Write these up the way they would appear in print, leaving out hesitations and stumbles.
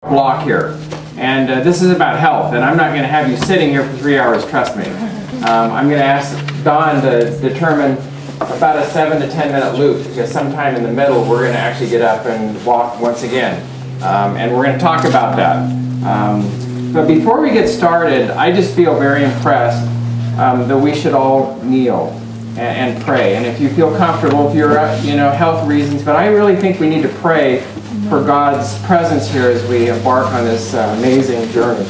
block here, and this is about health, and I'm not going to have you sitting here for 3 hours, trust me. I'm going to ask Don to determine about a 7 to 10 minute loop, because sometime in the middle we're going to actually get up and walk once again, and we're going to talk about that. But before we get started, I just feel very impressed that we should all kneel and pray. And if you feel comfortable, if you're, health reasons, but I really think we need to pray for God's presence here as we embark on this amazing journey.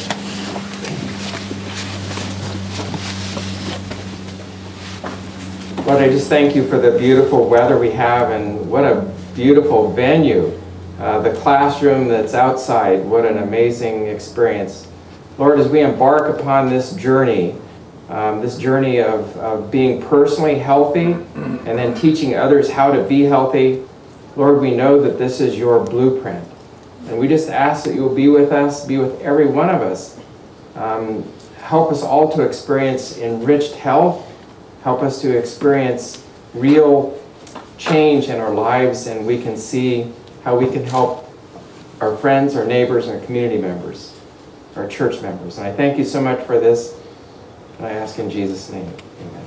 Lord, I just thank you for the beautiful weather we have, and what a beautiful venue. The classroom that's outside, what an amazing experience. Lord, as we embark upon this journey of being personally healthy and then teaching others how to be healthy, Lord, we know that this is your blueprint. And we just ask that you will be with us, be with every one of us. Help us all to experience enriched health. Help us to experience real change in our lives, and we can see how we can help our friends, our neighbors, and our community members, our church members. And I thank you so much for this, and I ask in Jesus' name, amen.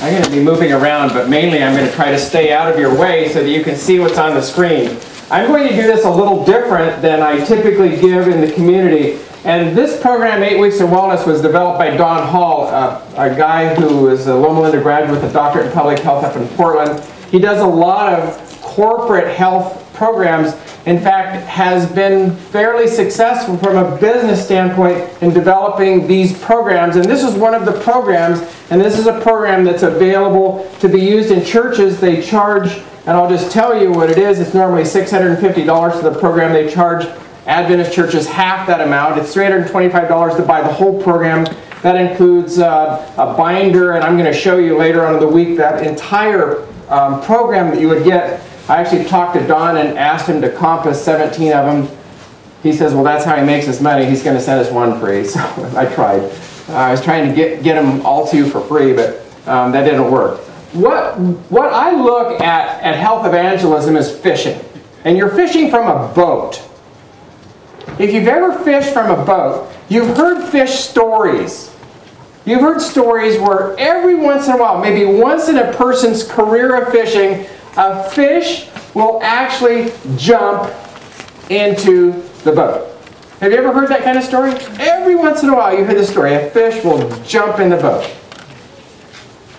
I'm going to be moving around, but mainly I'm going to try to stay out of your way so that you can see what's on the screen. I'm going to do this a little different than I typically give in the community. And this program, 8 Weeks of Wellness, was developed by Don Hall, a guy who is a Loma Linda graduate with a doctorate in public health up in Portland. He does a lot of corporate health programs. In fact, has been fairly successful from a business standpoint in developing these programs. And this is one of the programs, and this is a program that's available to be used in churches. They charge, and I'll just tell you what it is, it's normally $650 for the program. They charge Adventist churches half that amount. It's $325 to buy the whole program. That includes a binder, and I'm going to show you later on in the week that entire program that you would get. I actually talked to Don and asked him to compass 17 of them. He says, well, that's how he makes his money. He's going to send us one free. So I tried. I was trying to get them all to you for free, but that didn't work. What I look at health evangelism is fishing. And you're fishing from a boat. If you've ever fished from a boat, you've heard fish stories. You've heard stories where every once in a while, maybe once in a person's career of fishing, a fish will actually jump into the boat. Have you ever heard that kind of story? Every once in a while you hear the story, a fish will jump in the boat.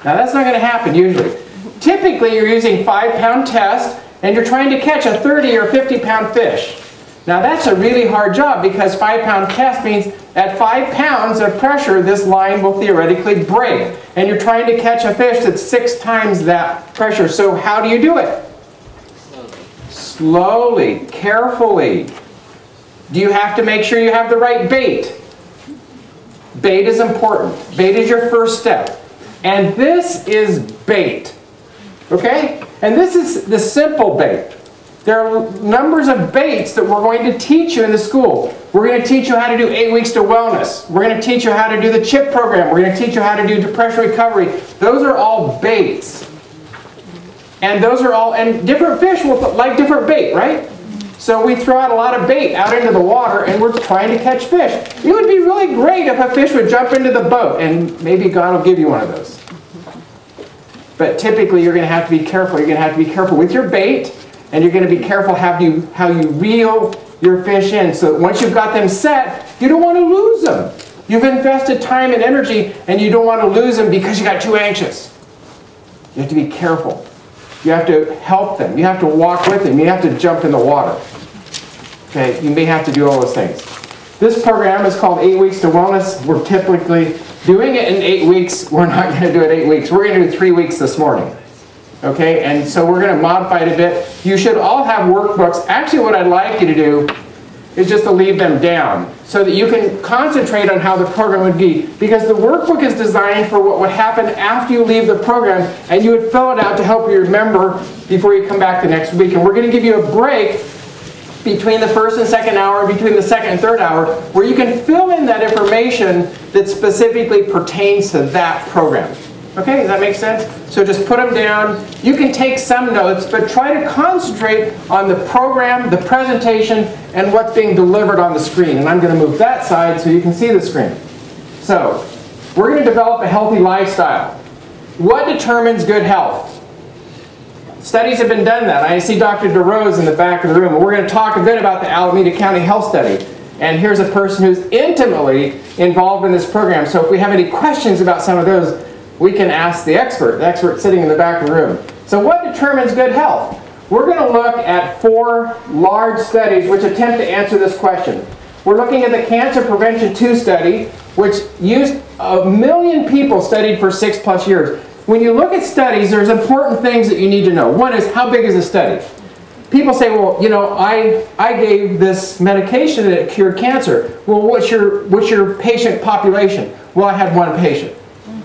Now that's not going to happen usually. Typically you're using 5-pound test and you're trying to catch a 30 or 50-pound fish. Now that's a really hard job, because 5-pound test means at 5 pounds of pressure this line will theoretically break. And you're trying to catch a fish that's 6 times that pressure. So how do you do it? Slowly, carefully. Do you have to make sure you have the right bait? Bait is important. Bait is your first step. And this is bait. Okay? And this is the simple bait. There are numbers of baits that we're going to teach you in the school. We're going to teach you how to do 8 Weeks to Wellness. We're going to teach you how to do the CHIP program. We're going to teach you how to do depression recovery. Those are all baits. And those are all, and different fish will like different bait, right? So we throw out a lot of bait out into the water and we're trying to catch fish. It would be really great if a fish would jump into the boat, and maybe God will give you one of those. But typically you're going to have to be careful. You're going to have to be careful with your bait. And you're going to be careful how you reel your fish in. So once you've got them set, you don't want to lose them. You've invested time and energy, and you don't want to lose them because you got too anxious. You have to be careful. You have to help them. You have to walk with them. You have to jump in the water. Okay, you may have to do all those things. This program is called 8 Weeks to Wellness. We're typically doing it in 8 weeks. We're not going to do it 8 weeks. We're going to do 3 weeks this morning. Okay, and so we're going to modify it a bit. You should all have workbooks. Actually, what I'd like you to do is just to leave them down so that you can concentrate on how the program would be. Because the workbook is designed for what would happen after you leave the program, and you would fill it out to help you remember before you come back the next week. And we're going to give you a break between the first and second hour, between the second and third hour, where you can fill in that information that specifically pertains to that program. Okay, does that make sense? So just put them down. You can take some notes, but try to concentrate on the program, the presentation, and what's being delivered on the screen. And I'm going to move that side so you can see the screen. So, we're going to develop a healthy lifestyle. What determines good health? Studies have been done that. I see Dr. DeRose in the back of the room, and we're going to talk a bit about the Alameda County Health Study. And here's a person who's intimately involved in this program. So if we have any questions about some of those, we can ask the expert sitting in the back of the room. So what determines good health? We're going to look at 4 large studies which attempt to answer this question. We're looking at the Cancer Prevention 2 study, which used 1 million people studied for 6+ years. When you look at studies, there's important things that you need to know. One is, how big is the study? People say, well, you know, I gave this medication and it cured cancer. Well, what's your patient population? Well, I had 1 patient.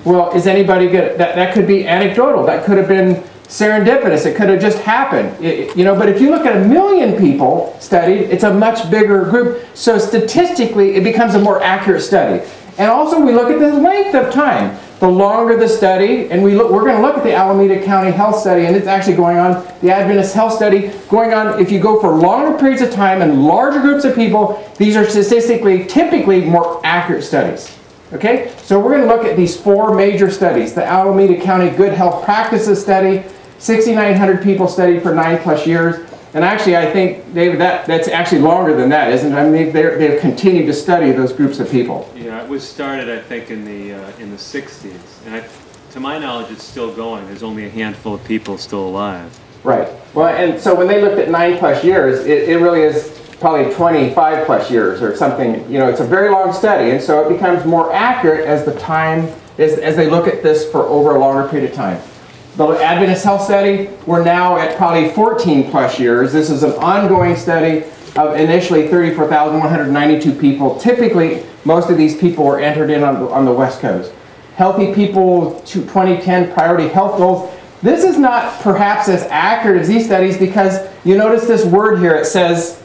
Well, is anybody good? That could be anecdotal. That could have been serendipitous. It could have just happened. You know, but if you look at 1 million people studied, it's a much bigger group. So statistically, it becomes a more accurate study. And also, we look at the length of time. The longer the study, and we're going to look at the Alameda County Health Study, and it's actually going on, the Adventist Health Study, going on, if you go for longer periods of time and larger groups of people, these are statistically, typically more accurate studies. Okay, so we're going to look at these 4 major studies. The Alameda County Good Health Practices Study, 6,900 people studied for 9+ years. And actually, I think, David, that's actually longer than that, isn't it? I mean, they've continued to study those groups of people. Yeah, it was started, I think, in the 60s. And to my knowledge, it's still going. There's only a handful of people still alive. Right. Well, and so when they looked at 9+ years, it really is probably 25+ years or something. You know, it's a very long study, and so it becomes more accurate as the time, as they look at this for over a longer period of time. The Adventist Health Study, we're now at probably 14+ years. This is an ongoing study of initially 34,192 people. Typically, most of these people were entered in on the West Coast. Healthy People 2010 Priority Health Goals. This is not perhaps as accurate as these studies because you notice this word here. It says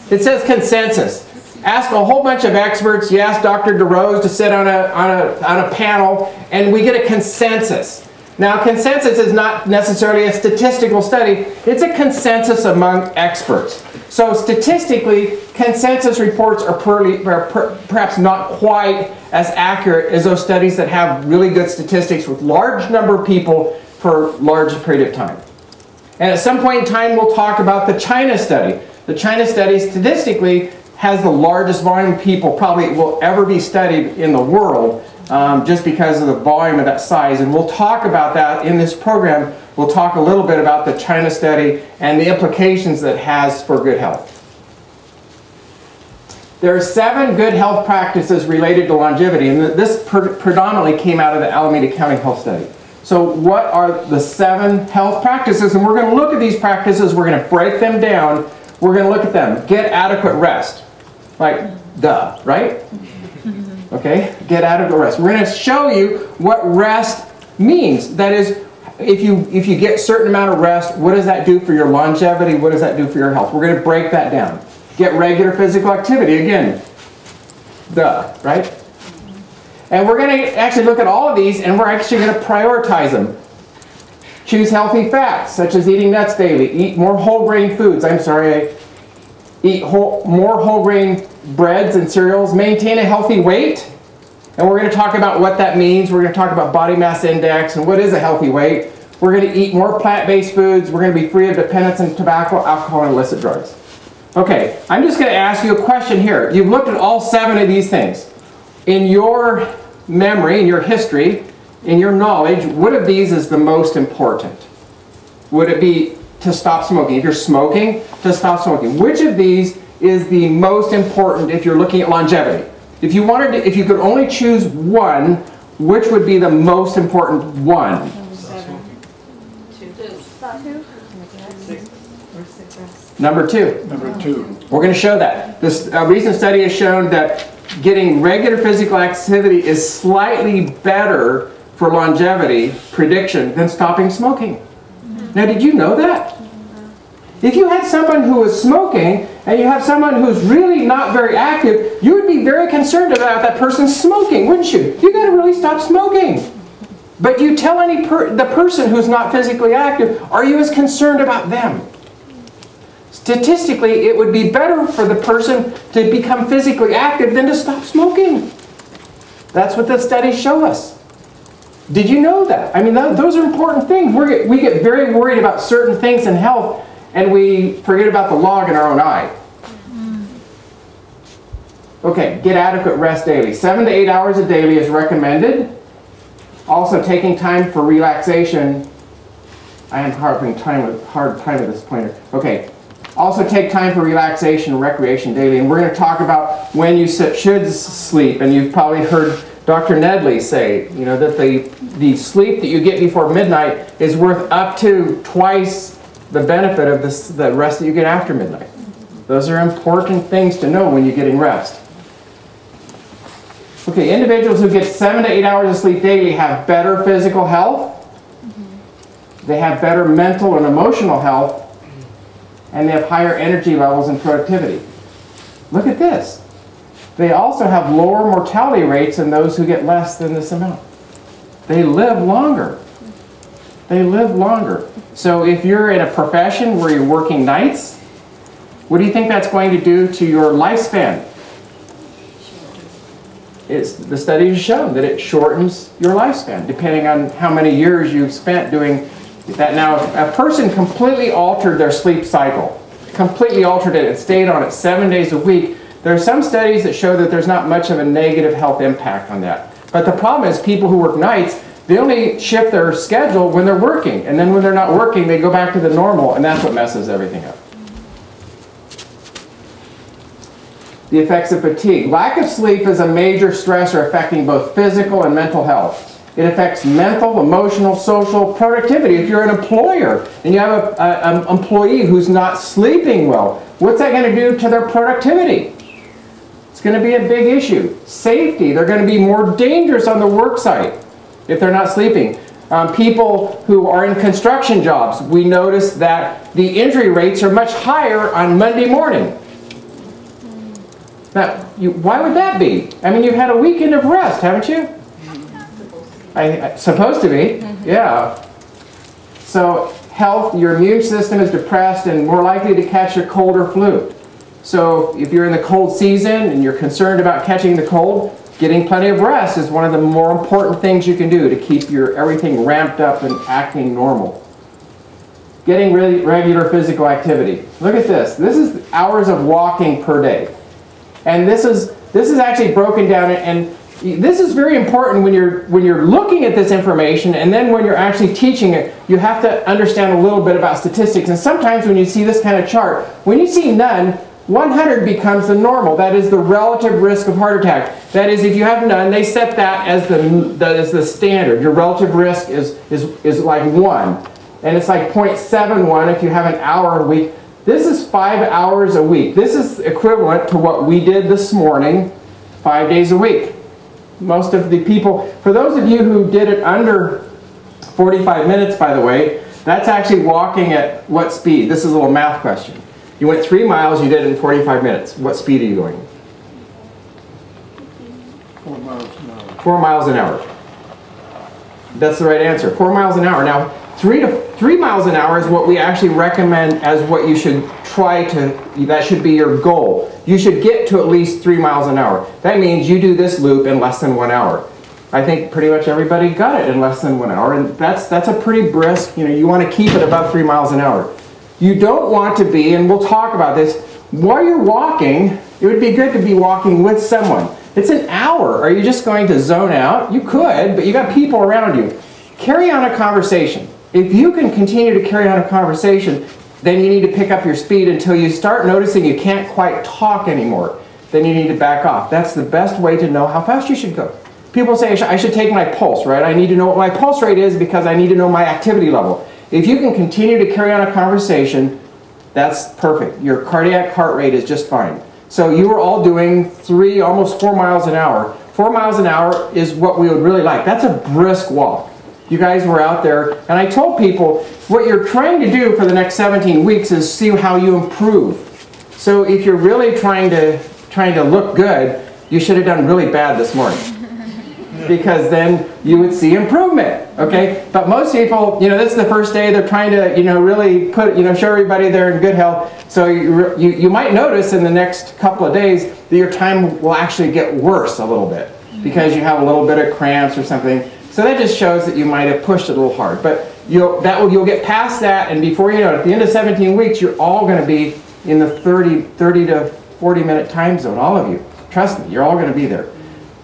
consensus. Ask a whole bunch of experts. You ask Dr. DeRose to sit on a panel, and we get a consensus. Now, consensus is not necessarily a statistical study. It's a consensus among experts. So statistically, consensus reports are perhaps not quite as accurate as those studies that have really good statistics with large number of people for large period of time. And at some point in time, we'll talk about the China study. The China study statistically has the largest volume of people probably will ever be studied in the world. Just because of the volume of that size. And we'll talk about that in this program. We'll talk a little bit about the China study and the implications that it has for good health. There are 7 good health practices related to longevity, and this predominantly came out of the Alameda County Health Study. So what are the 7 health practices? And we're going to look at these practices. We're going to break them down. We're going to look at them. Get adequate rest. Like, duh, right? Okay, get adequate rest. We're going to show you what rest means. That is, if you get a certain amount of rest, what does that do for your longevity? What does that do for your health? We're going to break that down. Get regular physical activity. Again, duh, right? And we're going to actually look at all of these, and we're actually going to prioritize them. Choose healthy fats, such as eating nuts daily. Eat more whole grain foods. Eat more whole grain breads and cereals. Maintain a healthy weight. And we're going to talk about what that means. We're going to talk about body mass index and what is a healthy weight. We're going to eat more plant-based foods. We're going to be free of dependence on tobacco, alcohol, and illicit drugs. Okay, I'm just going to ask you a question here. You've looked at all 7 of these things. In your memory, in your history, in your knowledge, what of these is the most important? Would it be to stop smoking? If you're smoking, to stop smoking. Which of these is the most important if you're looking at longevity? If you could only choose one, which would be the most important one? Number 2. Number 2. We're going to show that. This recent study has shown that getting regular physical activity is slightly better for longevity prediction than stopping smoking. Now, did you know that? If you had someone who was smoking and you have someone who's really not very active, you would be very concerned about that person smoking, wouldn't you? You got to really stop smoking. But you tell the person who's not physically active, are you as concerned about them? Statistically, it would be better for the person to become physically active than to stop smoking. That's what the studies show us. Did you know that? I mean, those are important things. We get very worried about certain things in health, and we forget about the log in our own eye. Okay, get adequate rest daily. 7 to 8 hours a daily is recommended. Also, taking time for relaxation. I am having hard time with this pointer. Okay. Also, take time for relaxation and recreation daily. And we're going to talk about when you should sleep. And you've probably heard Dr. Nedley say, you know, that the sleep that you get before midnight is worth up to twice the benefit of the rest that you get after midnight. Those are important things to know when you're getting rest. Okay, individuals who get 7 to 8 hours of sleep daily have better physical health. They have better mental and emotional health. And they have higher energy levels and productivity. Look at this. They also have lower mortality rates than those who get less than this amount. They live longer. They live longer. So if you're in a profession where you're working nights, what do you think that's going to do to your lifespan? The study has shown that it shortens your lifespan, depending on how many years you've spent doing that. Now, if a person completely altered their sleep cycle, completely altered it and stayed on it 7 days a week, there are some studies that show that there's not much of a negative health impact on that. But the problem is people who work nights, they only shift their schedule when they're working. And then when they're not working, they go back to the normal, and that's what messes everything up. The effects of fatigue. Lack of sleep is a major stressor affecting both physical and mental health. It affects mental, emotional, social, productivity. If you're an employer and you have an employee who's not sleeping well, what's that going to do to their productivity? It's going to be a big issue. Safety. They're going to be more dangerous on the work site if they're not sleeping. People who are in construction jobs, we notice that the injury rates are much higher on Monday morning. Now, why would that be? I mean, you've had a weekend of rest, haven't you? Supposed to be, yeah. So health, your immune system is depressed and more likely to catch a cold or flu. So if you're in the cold season and you're concerned about catching the cold, getting plenty of rest is one of the more important things you can do to keep everything ramped up and acting normal. Getting really regular physical activity. Look at this. This is hours of walking per day. And this is actually broken down, and this is very important when you're looking at this information, and then when you're actually teaching it, you have to understand a little bit about statistics. And sometimes when you see this kind of chart, when you see none, 100 becomes the normal. That is the relative risk of heart attack. That is, if you have none, they set that as the standard. Your relative risk is like 1. And it's like 0.71 if you have an hour a week. This is 5 hours a week. This is equivalent to what we did this morning, 5 days a week. Most of the people, for those of you who did it under 45 minutes, by the way, that's actually walking at what speed? This is a little math question. You went 3 miles, you did it in 45 minutes. What speed are you going? 4 miles an hour. 4 miles an hour. That's the right answer, 4 miles an hour. Now, 3 miles an hour is what we actually recommend as what you should try to, that should be your goal. You should get to at least 3 miles an hour. That means you do this loop in less than 1 hour. I think pretty much everybody got it in less than 1 hour, and that's a pretty brisk, you want to keep it above 3 miles an hour. You don't want to be, and we'll talk about this, while you're walking, it would be good to be walking with someone. It's an hour. Are you just going to zone out? You could, but you got people around you. Carry on a conversation. If you can continue to carry on a conversation, then you need to pick up your speed until you start noticing you can't quite talk anymore. Then you need to back off. That's the best way to know how fast you should go. People say, I should take my pulse, right? I need to know what my pulse rate is because I need to know my activity level. If you can continue to carry on a conversation, that's perfect. Your cardiac heart rate is just fine. So you are all doing almost 4 miles an hour. 4 miles an hour is what we would really like. That's a brisk walk. You guys were out there, and I told people what you're trying to do for the next 17 weeks is see how you improve. So if you're really trying to look good, you should have done really bad this morning, because then you would see improvement. Okay, but most people, this is the first day they're trying to, really put, show everybody they're in good health. So you might notice in the next couple of days that your time will actually get worse a little bit because you have a little bit of cramps or something. So that just shows that you might have pushed it a little hard. But you'll get past that, and before you know it, at the end of 17 weeks, you're all going to be in the 30 to 40-minute time zone, all of you. Trust me, you're all going to be there.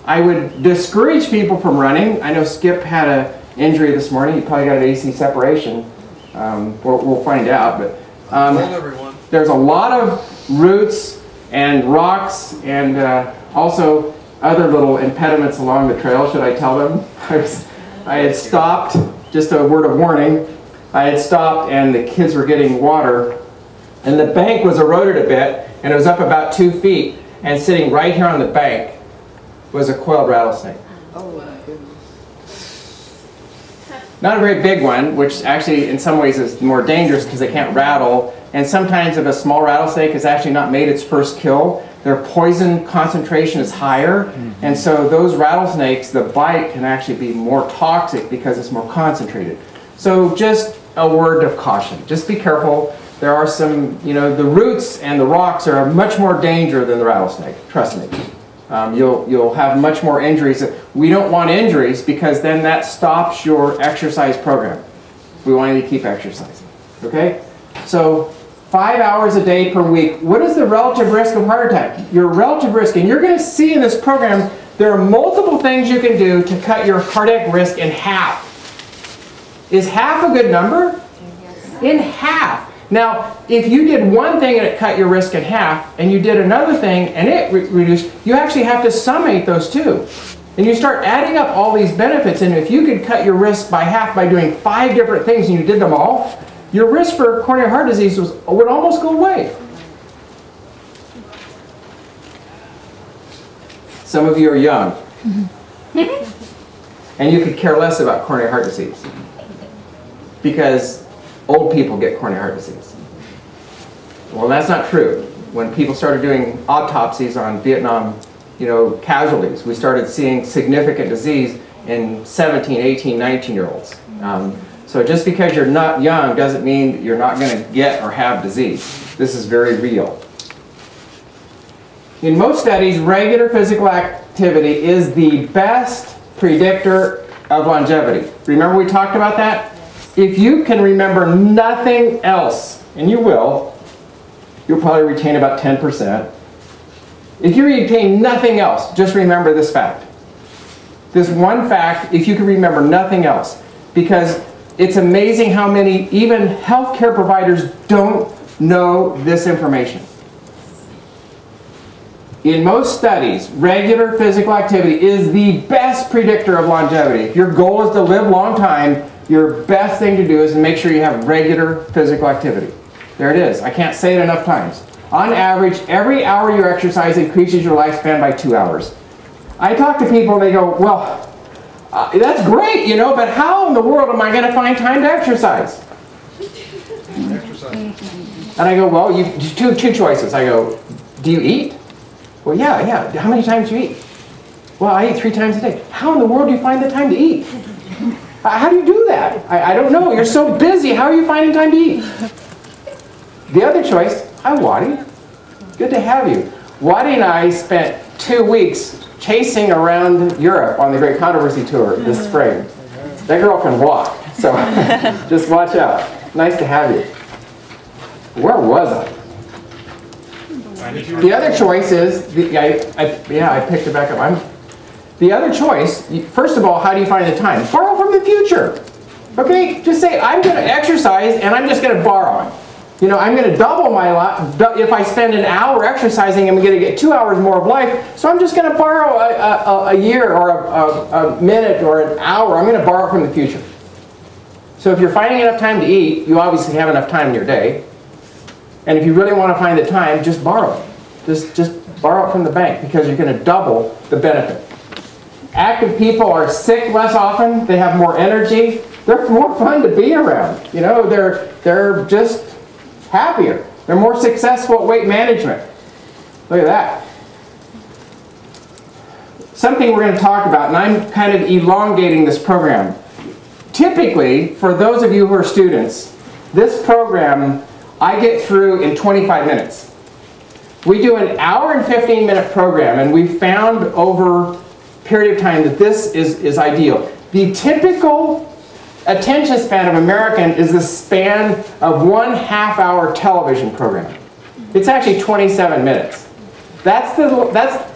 I would discourage people from running. I know Skip had an injury this morning. He probably got an AC separation. We'll find out. But there's a lot of roots and rocks and also other little impediments along the trail. Should I tell them? I had stopped, just a word of warning, I had stopped and the kids were getting water and the bank was eroded a bit and it was up about 2 feet, and sitting right here on the bank was a coiled rattlesnake. Oh my goodness. Not a very big one, which actually in some ways is more dangerous because they can't rattle, and sometimes if a small rattlesnake has actually not made its first kill, their poison concentration is higher, and so those rattlesnakes, the bite can actually be more toxic because it's more concentrated. So just a word of caution. Just be careful. There are some, the roots and the rocks are much more danger than the rattlesnake. Trust me. You'll have much more injuries. We don't want injuries because then that stops your exercise program. We want you to keep exercising. Okay? So 5 hours a day per week. What is the relative risk of heart attack? Your relative risk, and you're going to see in this program, there are multiple things you can do to cut your cardiac risk in half. Is half a good number? Yes. In half. Now, if you did one thing and it cut your risk in half, and you did another thing and it reduced, you actually have to summate those two. And you start adding up all these benefits, and if you could cut your risk by half by doing 5 different things and you did them all, your risk for coronary heart disease would almost go away. Some of you are young. And you could care less about coronary heart disease because old people get coronary heart disease. Well, that's not true. When people started doing autopsies on Vietnam, casualties, we started seeing significant disease in 17, 18, 19-year-olds. So just because you're not young doesn't mean you're not going to get or have disease. This is very real. In most studies, regular physical activity is the best predictor of longevity. Remember we talked about that? If you can remember nothing else, and you will, you'll probably retain about 10%. If you retain nothing else, just remember this fact. This one fact, if you can remember nothing else, because it's amazing how many, even healthcare providers, don't know this information. In most studies, regular physical activity is the best predictor of longevity. If your goal is to live a long time, your best thing to do is to make sure you have regular physical activity. There it is. I can't say it enough times. On average, every hour you exercise increases your lifespan by 2 hours. I talk to people and they go, well, that's great, but how in the world am I going to find time to exercise? And I go, well, two choices. I go, do you eat? Well, yeah. How many times do you eat? Well, I eat 3 times a day. How in the world do you find the time to eat? How do you do that? I don't know. You're so busy. How are you finding time to eat? The other choice, hi, Waddy. Good to have you. Waddy and I spent 2 weeks chasing around Europe on the Great Controversy Tour this spring. That girl can walk, so just watch out. Nice to have you. Where was I? The other choice is, I picked it back up. The other choice, first of all, how do you find the time? Borrow from the future. Okay, just say, I'm going to exercise and I'm just going to borrow. I'm going to double my life. If I spend an hour exercising, I'm going to get 2 hours more of life. So I'm just going to borrow a year or a minute or an hour. I'm going to borrow from the future. So if you're finding enough time to eat, you obviously have enough time in your day. And if you really want to find the time, just borrow it. Just borrow it from the bank because you're going to double the benefit. Active people are sick less often. They have more energy. They're more fun to be around. They're just happier. They're more successful at weight management. Look at that. Something we're going to talk about, and I'm kind of elongating this program. typically, for those of you who are students, this program I get through in 25 minutes. We do an hour and 15-minute program, and we found over a period of time that this is ideal. The typical attention span of American is the span of 1/2 hour television program. It's actually 27 minutes. That's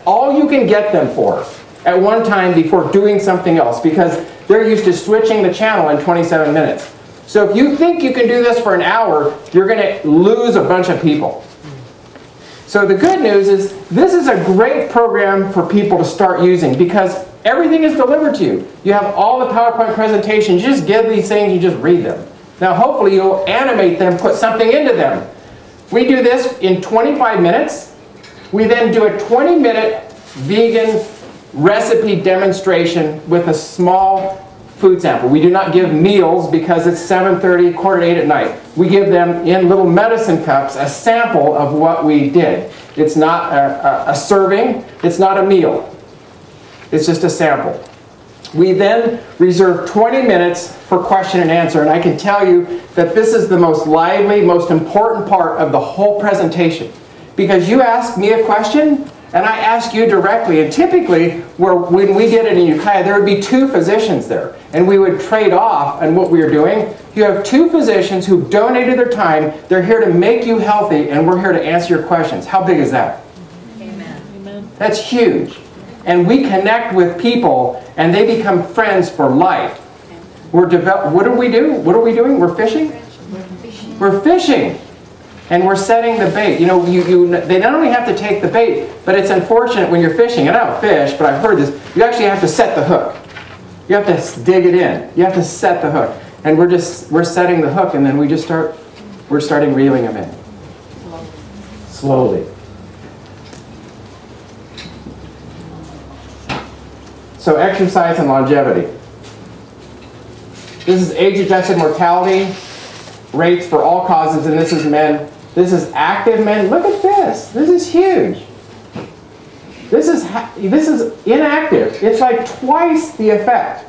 all you can get them for at one time before doing something else, because they're used to switching the channel in 27 minutes. So if you think you can do this for an hour, you're going to lose a bunch of people. So the good news is this is a great program for people to start using, because everything is delivered to you. You have all the PowerPoint presentations. You just give these things, you just read them. Now hopefully you'll animate them, put something into them. We do this in 25 minutes. We then do a 20-minute vegan recipe demonstration with a small food sample. We do not give meals because it's 7:30, 7:45 at night. We give them in little medicine cups a sample of what we did. It's not a serving, it's not a meal. It's just a sample. We then reserve 20 minutes for question and answer, and I can tell you that this is the most lively, most important part of the whole presentation. Because you ask me a question, and I ask you directly, and typically, when we did it in Ukiah, there would be 2 physicians there, and we would trade off on what we were doing. You have 2 physicians who donated their time, they're here to make you healthy, and we're here to answer your questions. How big is that? Amen. That's huge. And we connect with people, and they become friends for life. What do we do? What are we doing? We're fishing? We're fishing. And we're setting the bait. You know, they not only have to take the bait, but it's unfortunate when you're fishing, and I don't fish, but I've heard this, you actually have to set the hook. You have to dig it in. You have to set the hook. And we're setting the hook, and then we're starting reeling them in. Slowly. So exercise and longevity. This is age-adjusted mortality rates for all causes, and this is men. This is active men. Look at this. This is huge. This is inactive. It's like twice the effect.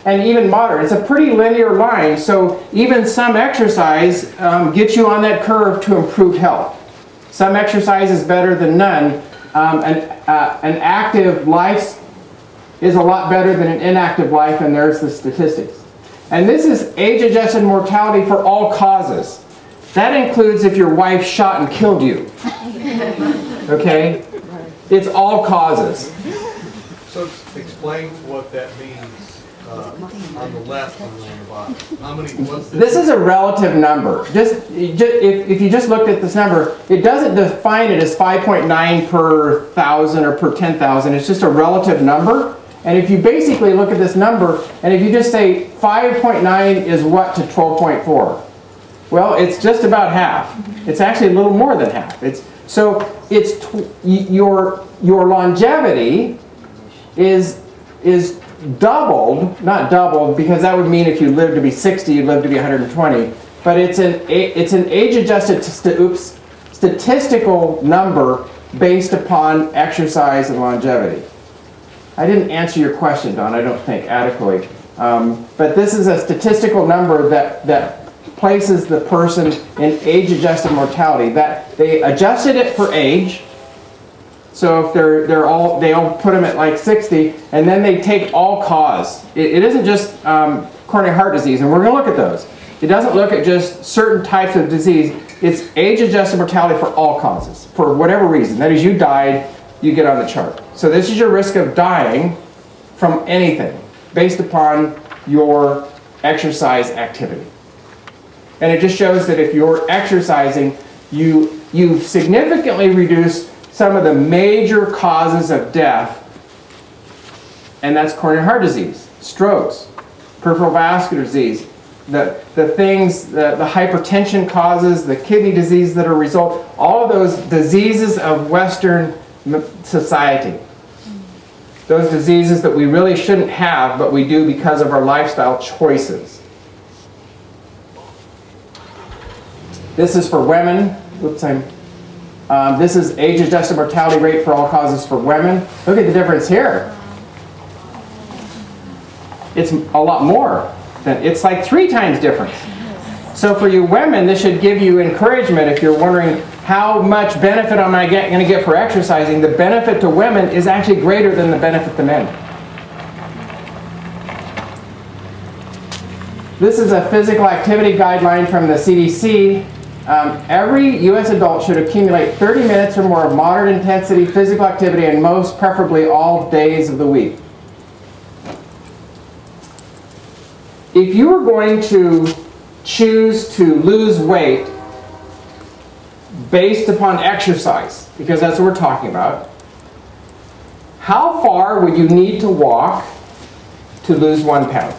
And even moderate. It's a pretty linear line, so even some exercise gets you on that curve to improved health. Some exercise is better than none. An active life is a lot better than an inactive life, and there's the statistics. And this is age-adjusted mortality for all causes. That includes if your wife shot and killed you. Okay? It's all causes. So explain what that means on the left and on the bottom. How many? What's this? This is a relative number. If you just looked at this number, it doesn't define it as 5.9 per 1,000 or per 10,000. It's just a relative number. And if you basically look at this number, and if you just say 5.9 is what to 12.4? Well, it's just about half. It's actually a little more than half. Your longevity is doubled, not doubled, because that would mean if you live to be 60, you'd live to be 120. But it's an age-adjusted statistical number based upon exercise and longevity. I didn't answer your question, Don, I don't think, adequately. But this is a statistical number that places the person in age-adjusted mortality. That they adjusted it for age. So if they all put them at like 60, and then they take all cause. It isn't just coronary heart disease, and we're going to look at those. It doesn't look at just certain types of disease. It's age-adjusted mortality for all causes, for whatever reason. That is, you died, you get on the chart. So this is your risk of dying from anything based upon your exercise activity. And it just shows that if you're exercising, you've significantly reduced some of the major causes of death, and that's coronary heart disease, strokes, peripheral vascular disease, the hypertension causes, the kidney disease that are a result, all of those diseases of Western society. Those diseases that we really shouldn't have, but we do because of our lifestyle choices. This is for women. Oops, this is age-adjusted mortality rate for all causes for women. Look at the difference here. It's a lot more. It's like 3 times difference. So for you women, this should give you encouragement if you're wondering how much benefit am I going to get for exercising. The benefit to women is actually greater than the benefit to men. This is a physical activity guideline from the CDC. Every U.S. adult should accumulate 30 minutes or more of moderate intensity physical activity, and most preferably all days of the week. If you were going to choose to lose weight based upon exercise, because that's what we're talking about, how far would you need to walk to lose 1 pound?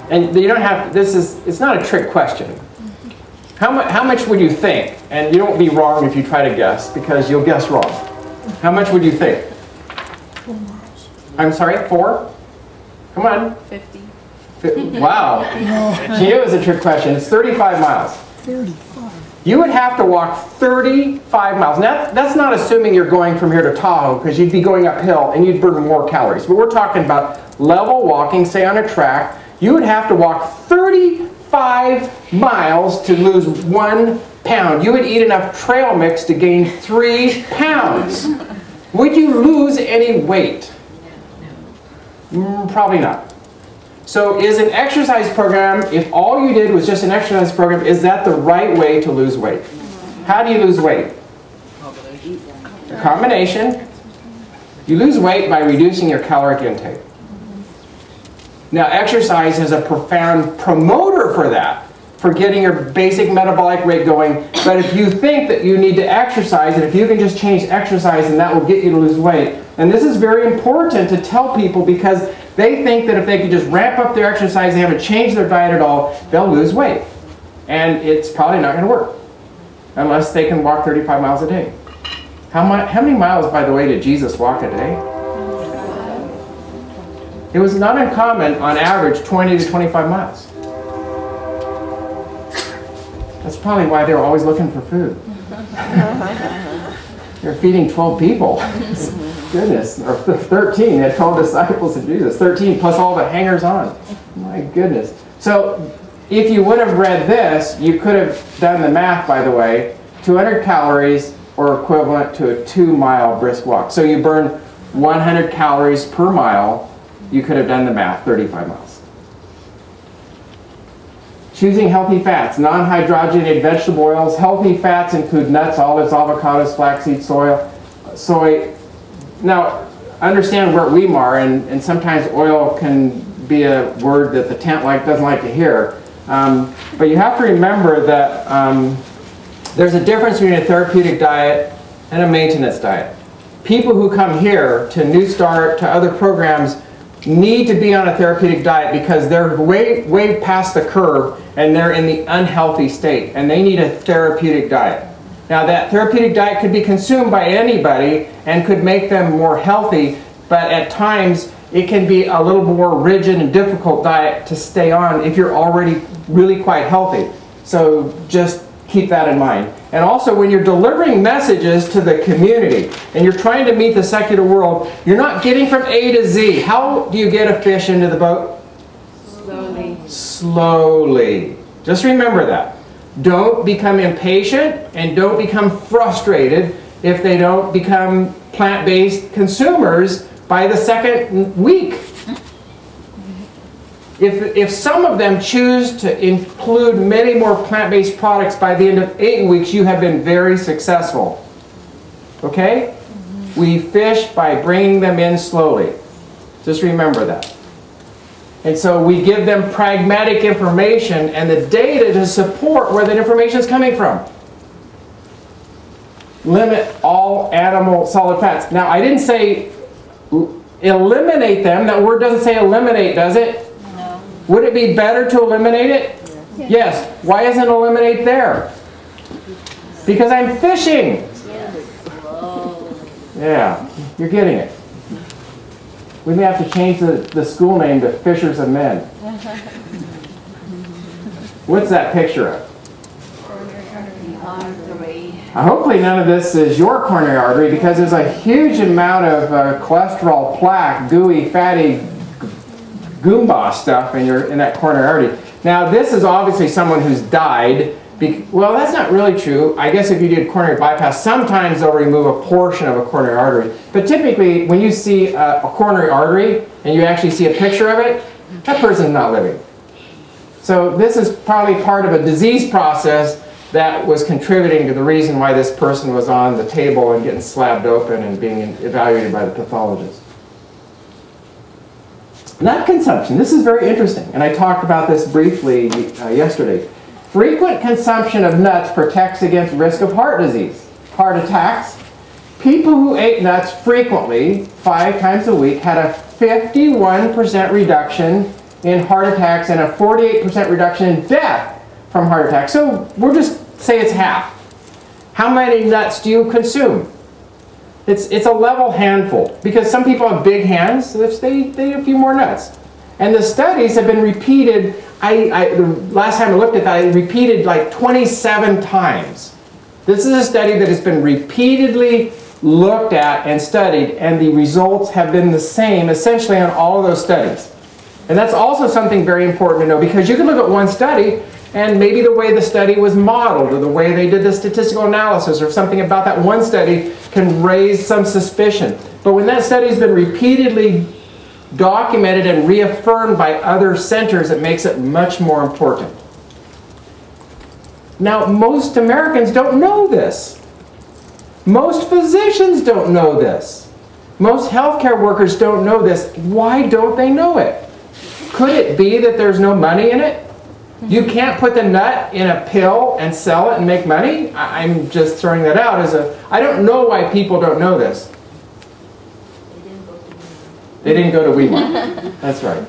And you don't have, it's not a trick question. How much would you think? And you don't be wrong if you try to guess, because you'll guess wrong. How much would you think? 4 miles. I'm sorry, 4? Come on. 50. Wow. She knew it was a trick question. It's 35 miles. 35. You would have to walk 35 miles. Now, that's not assuming you're going from here to Tahoe, because you'd be going uphill and you'd burn more calories. But we're talking about level walking, say on a track. You would have to walk 35 miles to lose 1 pound. You would eat enough trail mix to gain 3 pounds. Would you lose any weight? Probably not. So is an exercise program, if all you did was just an exercise program, is that the right way to lose weight? How do you lose weight? A combination. You lose weight by reducing your caloric intake. Now, exercise is a profound promoter for that, for getting your basic metabolic rate going. But if you think that you need to exercise, and if you can just change exercise and that will get you to lose weight, and this is very important to tell people, because they think that if they can just ramp up their exercise, they haven't changed their diet at all, they'll lose weight. And it's probably not going to work, unless they can walk 35 miles a day. How many miles, by the way, did Jesus walk a day? It was not uncommon, on average, 20 to 25 miles. That's probably why they were always looking for food. They're feeding 12 people. Goodness, or 13. They had 12 disciples of Jesus. 13 plus all the hangers-on. My goodness. So if you would have read this, you could have done the math, by the way. 200 calories or equivalent to a 2-mile brisk walk. So you burn 100 calories per mile. You could have done the math, 35 miles. Choosing healthy fats, non-hydrogenated vegetable oils. Healthy fats include nuts, olives, avocados, flaxseed, soy. Now, understand we're at Weimar, and sometimes oil can be a word that the tent doesn't like to hear. But you have to remember that there's a difference between a therapeutic diet and a maintenance diet. People who come here to NEWSTART, to other programs, need to be on a therapeutic diet because they're way past the curve and they're in the unhealthy state, and they need a therapeutic diet. Now, that therapeutic diet could be consumed by anybody and could make them more healthy, but at times it can be a little more rigid and difficult diet to stay on if you're already really quite healthy. So just keep that in mind. And also, when you're delivering messages to the community and you're trying to meet the secular world, you're not getting from A to Z. How do you get a fish into the boat? Slowly. Slowly. Just remember that. Don't become impatient and don't become frustrated if they don't become plant-based consumers by the second week. If some of them choose to include many more plant-based products by the end of 8 weeks, you have been very successful. Okay? We fish by bringing them in slowly. Just remember that. And so we give them pragmatic information and the data to support where that information is coming from. Limit all animal solid fats. Now, I didn't say eliminate them. That word doesn't say eliminate, does it? No. Would it be better to eliminate it? Yeah. Yes. Why isn't eliminate there? Because I'm fishing. Yeah, you're getting it. We may have to change the school name to Fishers of Men. What's that picture of? Hopefully none of this is your coronary artery, because there's a huge amount of cholesterol plaque, gooey, fatty, Goomba stuff in that coronary artery. Now this is obviously someone who's died. Well, that's not really true. I guess if you did coronary bypass, sometimes they'll remove a portion of a coronary artery. But typically, when you see a coronary artery and you actually see a picture of it, that person's not living. So this is probably part of a disease process that was contributing to the reason why this person was on the table and getting slabbed open and being evaluated by the pathologist. Nut consumption. This is very interesting, and I talked about this briefly yesterday. Frequent consumption of nuts protects against risk of heart disease, heart attacks. People who ate nuts frequently, 5 times a week, had a 51% reduction in heart attacks and a 48% reduction in death from heart attacks. So we'll just say it's half. How many nuts do you consume? It's a level handful, because some people have big hands, so they eat a few more nuts. And the studies have been repeated. The last time I looked at that, I repeated like 27 times. This is a study that has been repeatedly looked at and studied, and the results have been the same essentially on all of those studies. And that's also something very important to know, because you can look at one study and maybe the way the study was modeled or the way they did the statistical analysis or something about that one study can raise some suspicion. But when that study has been repeatedly documented and reaffirmed by other centers, it makes it much more important. Now, most Americans don't know this. Most physicians don't know this. Most healthcare workers don't know this. Why don't they know it? Could it be that there's no money in it? You can't put the nut in a pill and sell it and make money? I'm just throwing that out as I don't know why people don't know this. They didn't go to Weimar. That's right.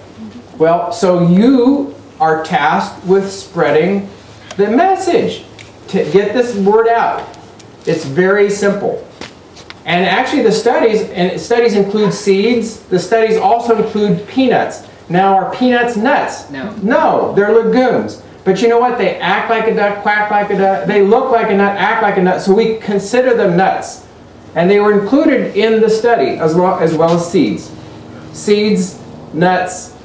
Well, so you are tasked with spreading the message to get this word out. It's very simple. And actually the studies include seeds. The studies also include peanuts. Now, are peanuts nuts? No. No, they're legumes. But you know what? They act like a nut, quack like a nut. They look like a nut, act like a nut. So we consider them nuts. And they were included in the study as well as seeds. Seeds, nuts,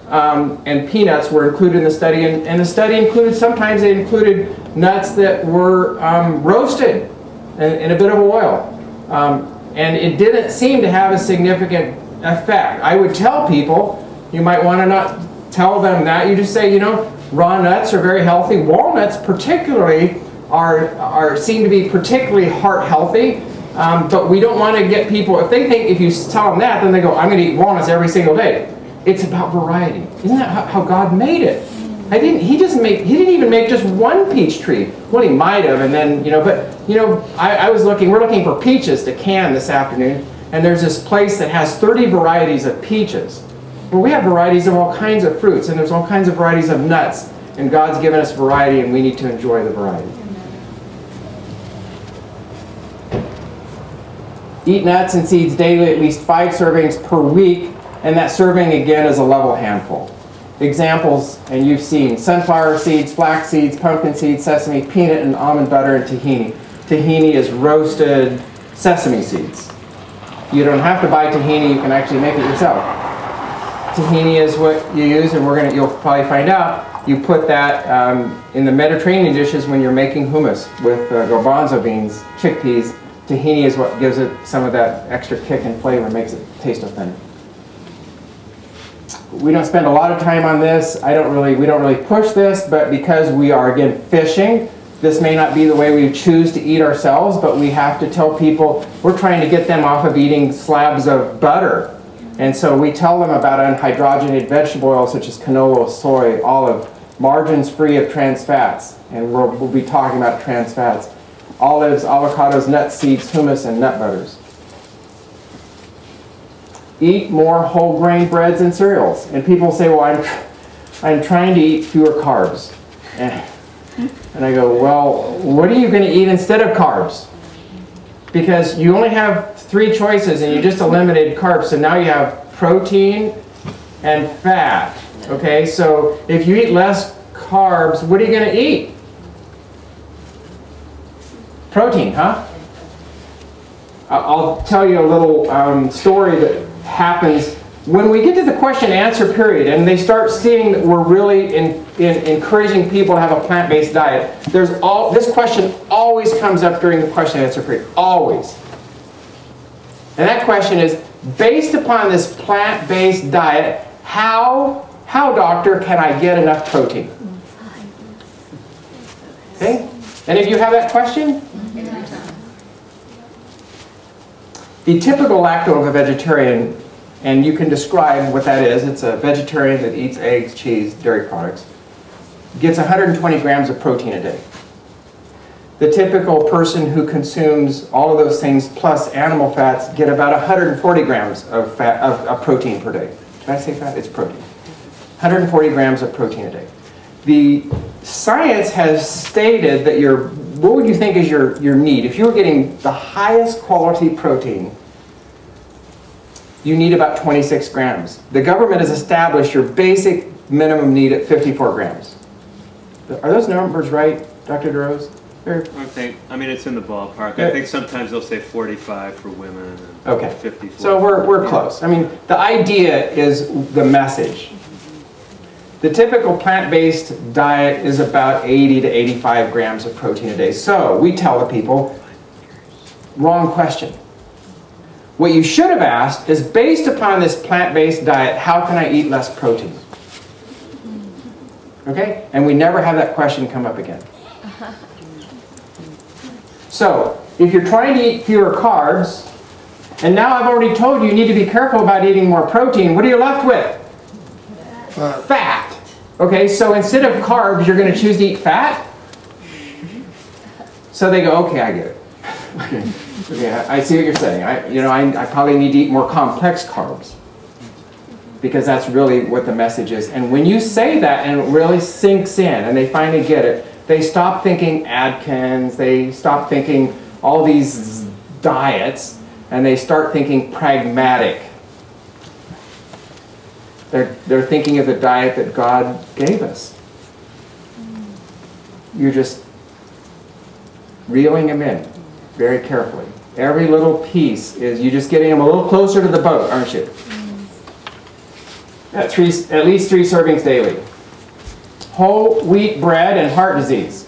and peanuts were included in the study. And the study included, sometimes they included nuts that were roasted in a bit of oil. And it didn't seem to have a significant effect. I would tell people, you might want to not tell them that. You just say, you know, raw nuts are very healthy. Walnuts particularly seem to be particularly heart healthy. But we don't want to get people, if they think, if you tell them that, then they go, I'm going to eat walnuts every single day. It's about variety. Isn't that how God made it? He didn't even make just one peach tree. Well, he might have, and then, you know, but, you know, we're looking for peaches to can this afternoon, and there's this place that has 30 varieties of peaches. Well, we have varieties of all kinds of fruits, and there's all kinds of varieties of nuts, and God's given us variety, and we need to enjoy the variety. Eat nuts and seeds daily, at least 5 servings per week, and that serving again is a level handful. Examples, and you've seen sunflower seeds, flax seeds, pumpkin seeds, sesame, peanut and almond butter, and tahini. Tahini is roasted sesame seeds. You don't have to buy tahini, you can actually make it yourself. Tahini is what you use, and you'll probably find out, you put that in the Mediterranean dishes when you're making hummus with garbanzo beans, chickpeas. Tahini is what gives it some of that extra kick and flavor, makes it taste authentic. We don't spend a lot of time on this. We don't really push this, but because we are, again, fishing, this may not be the way we choose to eat ourselves, but we have to tell people, we're trying to get them off of eating slabs of butter. And so we tell them about unhydrogenated vegetable oils such as canola, soy, olive, margins free of trans fats. And we'll be talking about trans fats. Olives, avocados, nuts, seeds, hummus, and nut butters. Eat more whole grain breads and cereals. And people say, well, I'm trying to eat fewer carbs. And I go, well, what are you going to eat instead of carbs? Because you only have 3 choices and you just eliminated carbs. So now you have protein and fat. Okay, so if you eat less carbs, what are you going to eat? Protein, huh? I'll tell you a little story that happens when we get to the question and answer period and they start seeing that we're really encouraging people to have a plant-based diet. This question always comes up during the question and answer period, always. And that question is, based upon this plant-based diet, how doctor, can I get enough protein? Okay? Any of you have that question? The typical lacto of a vegetarian, and you can describe what that is. It's a vegetarian that eats eggs, cheese, dairy products. Gets 120 grams of protein a day. The typical person who consumes all of those things plus animal fats get about 140 grams of protein per day. Did I say fat? It's protein. 140 grams of protein a day. The science has stated that what would you think is your need? If you were getting the highest quality protein, you need about 26 grams. The government has established your basic minimum need at 54 grams. Are those numbers right, Dr. DeRose? I mean, it's in the ballpark. I think sometimes they'll say 45 for women and okay. 54. So we're close. I mean, the idea is the message. The typical plant-based diet is about 80 to 85 grams of protein a day. So we tell the people, wrong question. What you should have asked is, based upon this plant-based diet, how can I eat less protein? Okay? And we never have that question come up again. So, if you're trying to eat fewer carbs, and now I've already told you you need to be careful about eating more protein, what are you left with? Fat. Okay, so instead of carbs, you're going to choose to eat fat? So they go, okay, I get it. Okay, I see what you're saying. I probably need to eat more complex carbs, because that's really what the message is. And when you say that and it really sinks in and they finally get it, they stop thinking Atkins, they stop thinking all these diets, and they start thinking pragmatic. They're thinking of the diet that God gave us. You're just reeling them in very carefully. Every little piece is, you're just getting them a little closer to the boat, aren't you? At least 3 servings daily. Whole wheat bread and heart disease.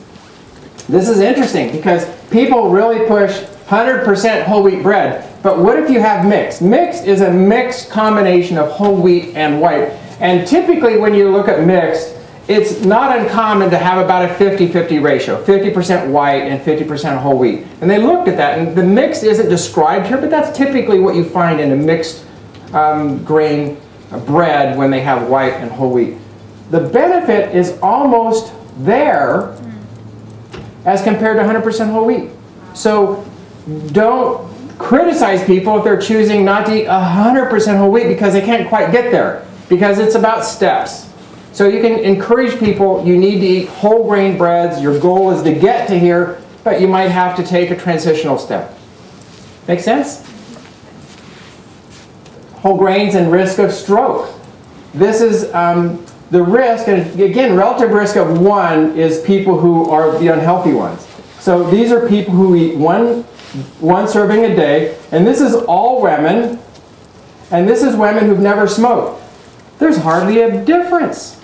This is interesting because people really push 100% whole wheat bread. But what if you have mixed? Mixed is a mixed combination of whole wheat and white. And typically when you look at mixed, it's not uncommon to have about a 50-50 ratio. 50% white and 50% whole wheat. And they looked at that, and the mixed isn't described here, but that's typically what you find in a mixed grain bread when they have white and whole wheat. The benefit is almost there as compared to 100% whole wheat. So don't criticize people if they're choosing not to eat 100% whole wheat because they can't quite get there, because it's about steps. So you can encourage people, you need to eat whole grain breads, your goal is to get to here, but you might have to take a transitional step. Make sense? Whole grains and risk of stroke. This is the risk, and again, relative risk of 1 is people who are the unhealthy ones. So these are people who eat one serving a day, and this is all women, and this is women who've never smoked. There's hardly a difference.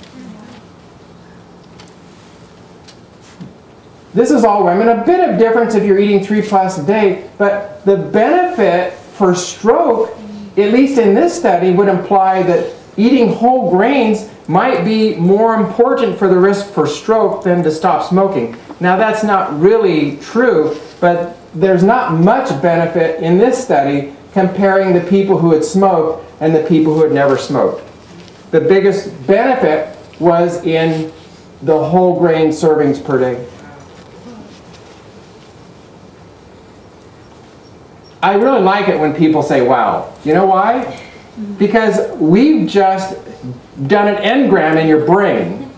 This is all women. A bit of difference if you're eating 3+ a day, but the benefit for stroke, at least in this study, would imply that eating whole grains might be more important for the risk for stroke than to stop smoking. Now that's not really true, but there's not much benefit in this study comparing the people who had smoked and the people who had never smoked. The biggest benefit was in the whole grain servings per day. I really like it when people say, wow. You know why? Because we've just done an engram in your brain.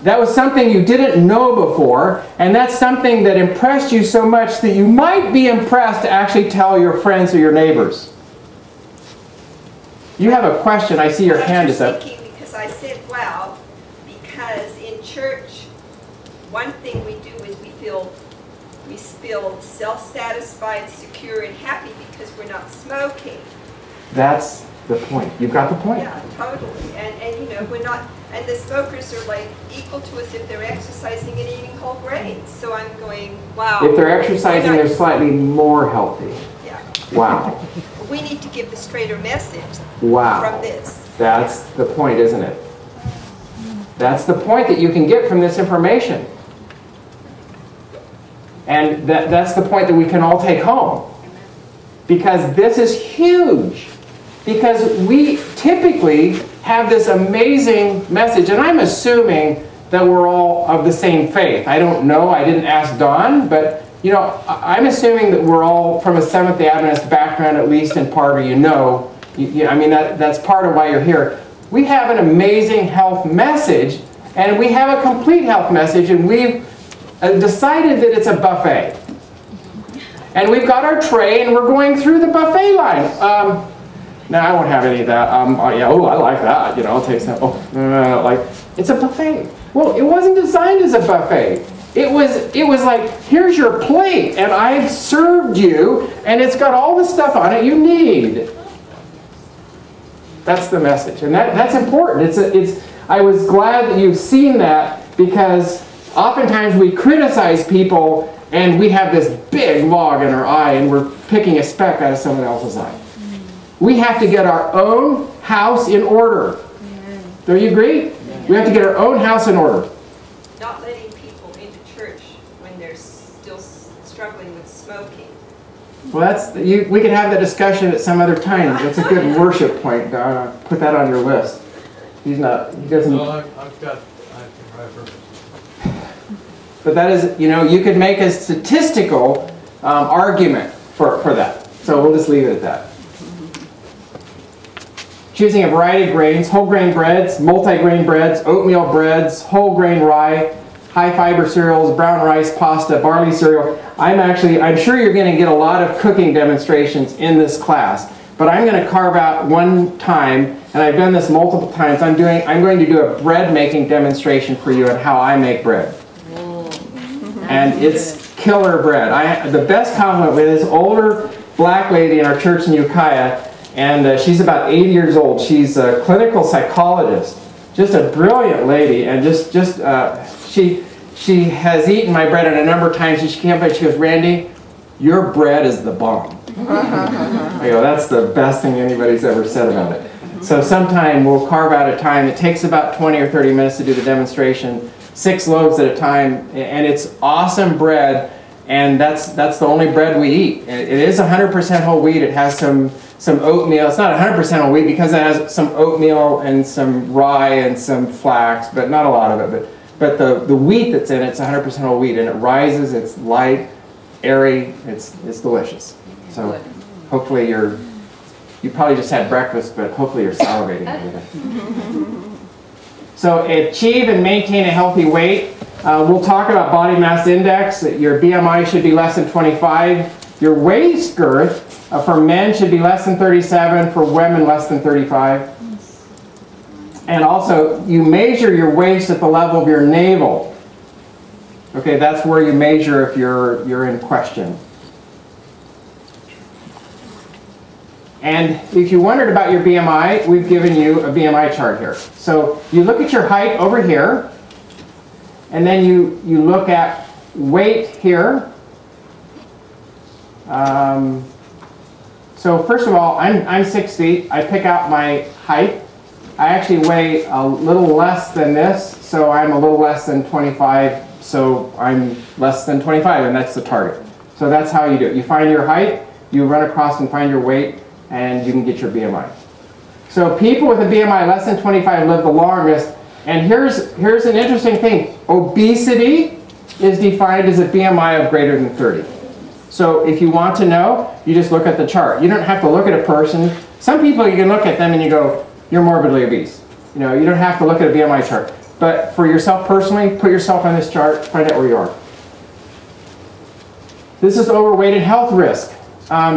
That was something you didn't know before, and that's something that impressed you so much that you might be impressed to actually tell your friends or your neighbors. You have a question. I see your hand is up. Because I said, wow, because in church, one thing we do is we feel We feel self-satisfied, secure, and happy because we're not smoking. That's the point. You've got the point. Yeah, totally. And you know, we're not, and the smokers are like equal to us if they're exercising and eating whole grains. So I'm going, wow. If they're exercising, they're slightly more healthy. Yeah. Wow. We need to give the straighter message Wow. from this. That's the point, isn't it? That's the point that you can get from this information. And that's the point that we can all take home. Because this is huge. Because we typically have this amazing message, and I'm assuming that we're all of the same faith. I don't know, I didn't ask Don, but you know, I'm assuming that we're all from a Seventh-day Adventist background, at least in part, or I mean, that's part of why you're here. We have an amazing health message, and we have a complete health message, and we've decided that it's a buffet. And we've got our tray, and we're going through the buffet line. No, I won't have any of that. Yeah, oh, I like that. You know, I'll take some. Oh, like, it's a buffet. Well, it wasn't designed as a buffet. It was like, here's your plate, and I've served you, and it's got all the stuff on it you need. That's the message, and that's important. I was glad that you've seen that, because oftentimes we criticize people, and we have this big log in our eye, and we're picking a speck out of someone else's eye. We have to get our own house in order. Do you agree? We have to get our own house in order. Not letting people into church when they're still struggling with smoking. Well, we could have that discussion at some other time. That's a good worship point. Put that on your list. He doesn't. No, I've got purpose. But that is, you know, you could make a statistical argument for that. So we'll just leave it at that. Choosing a variety of grains, whole grain breads, multi-grain breads, oatmeal breads, whole grain rye, high fiber cereals, brown rice, pasta, barley cereal. I'm sure you're going to get a lot of cooking demonstrations in this class, but I'm going to carve out one time, and I've done this multiple times. I'm going to do a bread making demonstration for you on how I make bread. And it's killer bread. The best compliment with this older black lady in our church in Ukiah, and she's about 80 years old. She's a clinical psychologist, just a brilliant lady, and she has eaten my bread a number of times. And she came up and she goes, "Randy, your bread is the bomb." I go, "That's the best thing anybody's ever said about it." So sometime we'll carve out a time. It takes about 20 or 30 minutes to do the demonstration, 6 loaves at a time, and it's awesome bread. And that's the only bread we eat. It is 100% whole wheat. It has some oatmeal. It's not 100% whole wheat because it has some oatmeal and some rye and some flax, but not a lot of it. But the wheat that's in it's 100% whole wheat, and it rises. It's light, airy. It's delicious. So hopefully you probably just had breakfast, but hopefully you're salivating over it. So achieve and maintain a healthy weight. We'll talk about body mass index. Your BMI should be less than 25. Your waist girth for men should be less than 37, for women less than 35. And also, you measure your waist at the level of your navel. Okay, that's where you measure if you're in question. And if you wondered about your BMI, we've given you a BMI chart here. So you look at your height over here, and then you look at weight here. So first of all, I'm 6 feet. I pick out my height. I actually weigh a little less than this, so I'm a little less than 25, so I'm less than 25, and that's the target. So that's how you do it. You find your height, you run across and find your weight, and you can get your BMI. So people with a BMI less than 25 live the longest, and here's an interesting thing. Obesity is defined as a BMI of greater than 30. So if you want to know, you just look at the chart. You don't have to look at a person. Some people, you can look at them and you go, "You're morbidly obese." You know, you don't have to look at a BMI chart. But for yourself personally, put yourself on this chart, find out where you are. This is overweight and health risk.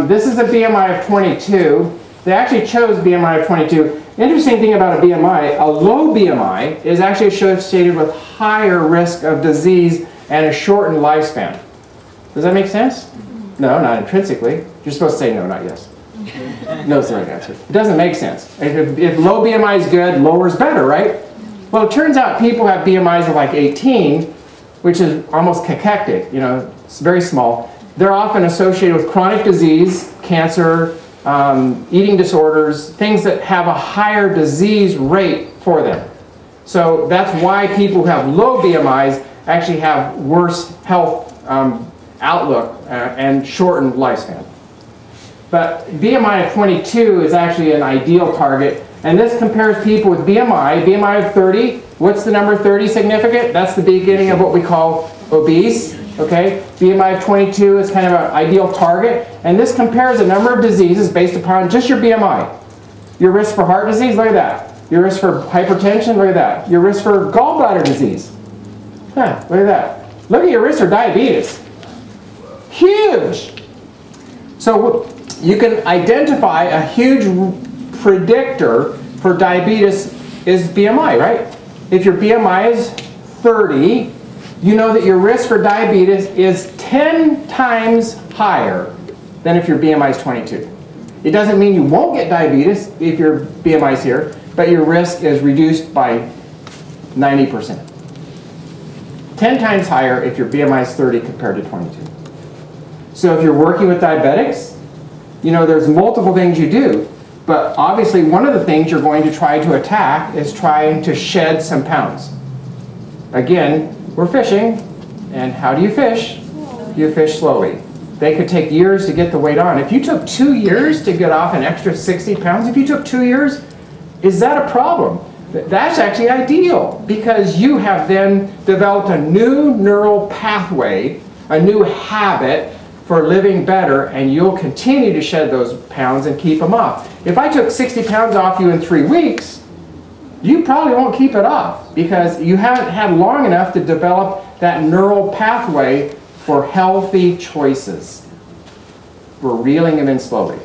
This is a BMI of 22. They actually chose BMI of 22. Interesting thing about a BMI, a low BMI is actually associated with higher risk of disease and a shortened lifespan. Does that make sense? No, not intrinsically. You're supposed to say no, not yes. No is the right answer. It doesn't make sense. If low BMI is good, lower is better, right? Well, it turns out people have BMIs of like 18, which is almost cachectic, you know, it's very small. They're often associated with chronic disease, cancer, eating disorders, things that have a higher disease rate for them. So that's why people who have low BMIs actually have worse health outlook and shortened lifespan. But BMI of 22 is actually an ideal target, and this compares people with BMI of 30. What's the number 30 significant? That's the beginning of what we call obese. Okay, BMI of 22 is kind of an ideal target, and this compares a number of diseases based upon just your BMI. Your risk for heart disease, look at that. Your risk for hypertension, look at that. Your risk for gallbladder disease, look at that. Look at your risk for diabetes. Huge! So you can identify a huge predictor for diabetes is BMI, right? If your BMI is 30, you know that your risk for diabetes is 10 times higher than if your BMI is 22. It doesn't mean you won't get diabetes if your BMI is here, but your risk is reduced by 90%. 10 times higher if your BMI is 30 compared to 22. So if you're working with diabetics, you know there's multiple things you do, but obviously one of the things you're going to try to attack is trying to shed some pounds. Again, we're fishing, and how do you fish? You fish slowly. They could take years to get the weight on. If you took 2 years to get off an extra 60 pounds, if you took 2 years, is that a problem? That's actually ideal, because you have then developed a new neural pathway, a new habit for living better, and you'll continue to shed those pounds and keep them off. If I took 60 pounds off you in 3 weeks, you probably won't keep it off, because you haven't had long enough to develop that neural pathway for healthy choices. We're reeling them in slowly.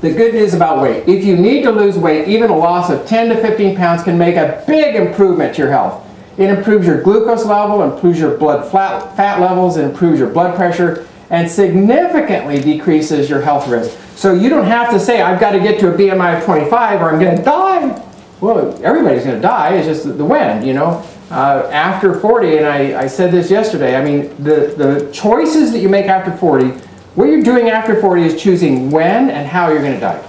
The good news about weight, if you need to lose weight, even a loss of 10 to 15 pounds can make a big improvement to your health. It improves your glucose level, improves your blood fat levels, it improves your blood pressure, and significantly decreases your health risk. So you don't have to say, I've got to get to a BMI of 25 or I'm going to die. Well, everybody's going to die, it's just the when, you know. After 40, and I said this yesterday, I mean, the choices that you make after 40, what you're doing after 40 is choosing when and how you're going to die.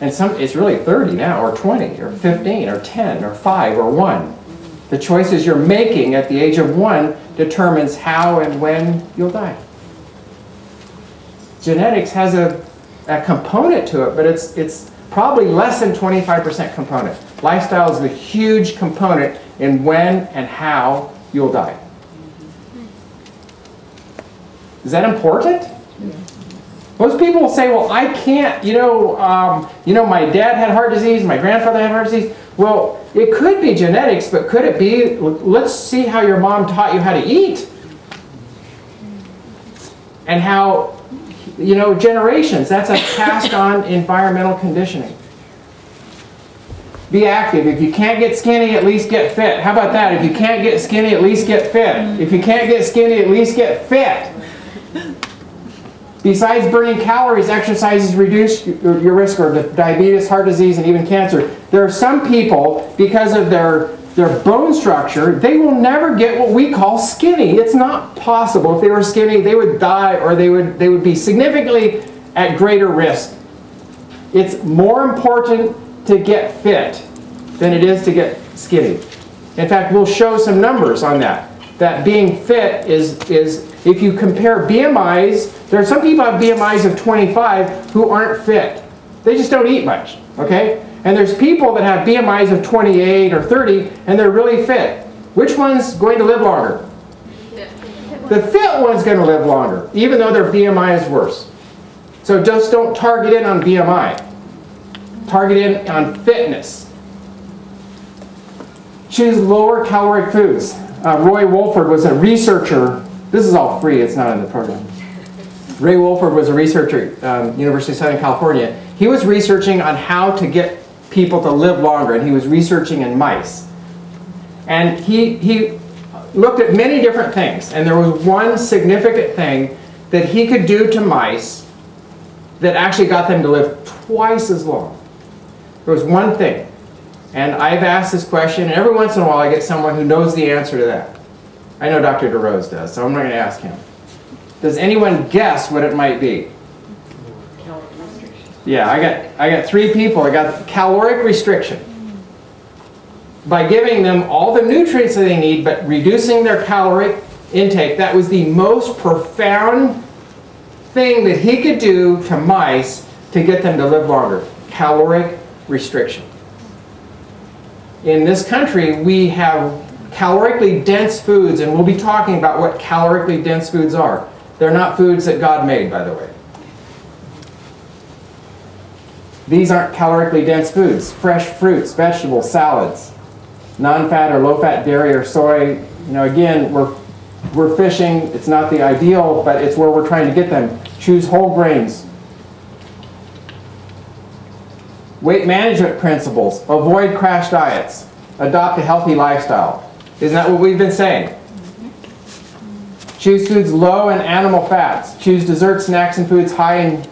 And it's really 30 now, or 20, or 15, or 10, or 5, or 1. The choices you're making at the age of 1 determines how and when you'll die. Genetics has a component to it, but it's probably less than 25% component. Lifestyle is the huge component in when and how you'll die. Is that important? Most people will say, well, I can't, you know, my dad had heart disease, my grandfather had heart disease. Well, it could be genetics, but could it be, let's see how your mom taught you how to eat. And how, you know, generations, that's a passed on environmental conditioning. Be active. If you can't get skinny, at least get fit. How about that? If you can't get skinny, at least get fit. If you can't get skinny, at least get fit. Besides burning calories, exercises reduce your risk of diabetes, heart disease, and even cancer. There are some people, because of their bone structure, they will never get what we call skinny. It's not possible. If they were skinny, they would die, or they would be significantly at greater risk. It's more important to get fit than it is to get skinny. In fact, we'll show some numbers on that. That being fit is if you compare BMIs, there are some people who have BMIs of 25 who aren't fit. They just don't eat much, okay? And there's people that have BMIs of 28 or 30 and they're really fit. Which one's going to live longer? The fit one's going to live longer, even though their BMI is worse. So just don't target in on BMI. Target in on fitness. Choose lower caloric foods. Roy Wolford was a researcher. This is all free, it's not in the program. Ray Wolford was a researcher at University of Southern California. He was researching on how to get people to live longer, and he was researching in mice. And he looked at many different things, and there was one significant thing that he could do to mice that actually got them to live twice as long. There was one thing, and I've asked this question, and every once in a while I get someone who knows the answer to that. I know Dr. DeRose does, so I'm not going to ask him. Does anyone guess what it might be? Yeah, I got 3 people. I got caloric restriction. By giving them all the nutrients that they need, but reducing their caloric intake, that was the most profound thing that he could do to mice to get them to live longer. Caloric restriction. In this country, we have calorically dense foods, and we'll be talking about what calorically dense foods are. They're not foods that God made, by the way. These aren't calorically dense foods. Fresh fruits, vegetables, salads, non-fat or low-fat dairy or soy. You know, again, we're fishing. It's not the ideal, but it's where we're trying to get them. Choose whole grains. Weight management principles. Avoid crash diets. Adopt a healthy lifestyle. Isn't that what we've been saying? Choose foods low in animal fats. Choose dessert snacks and foods high in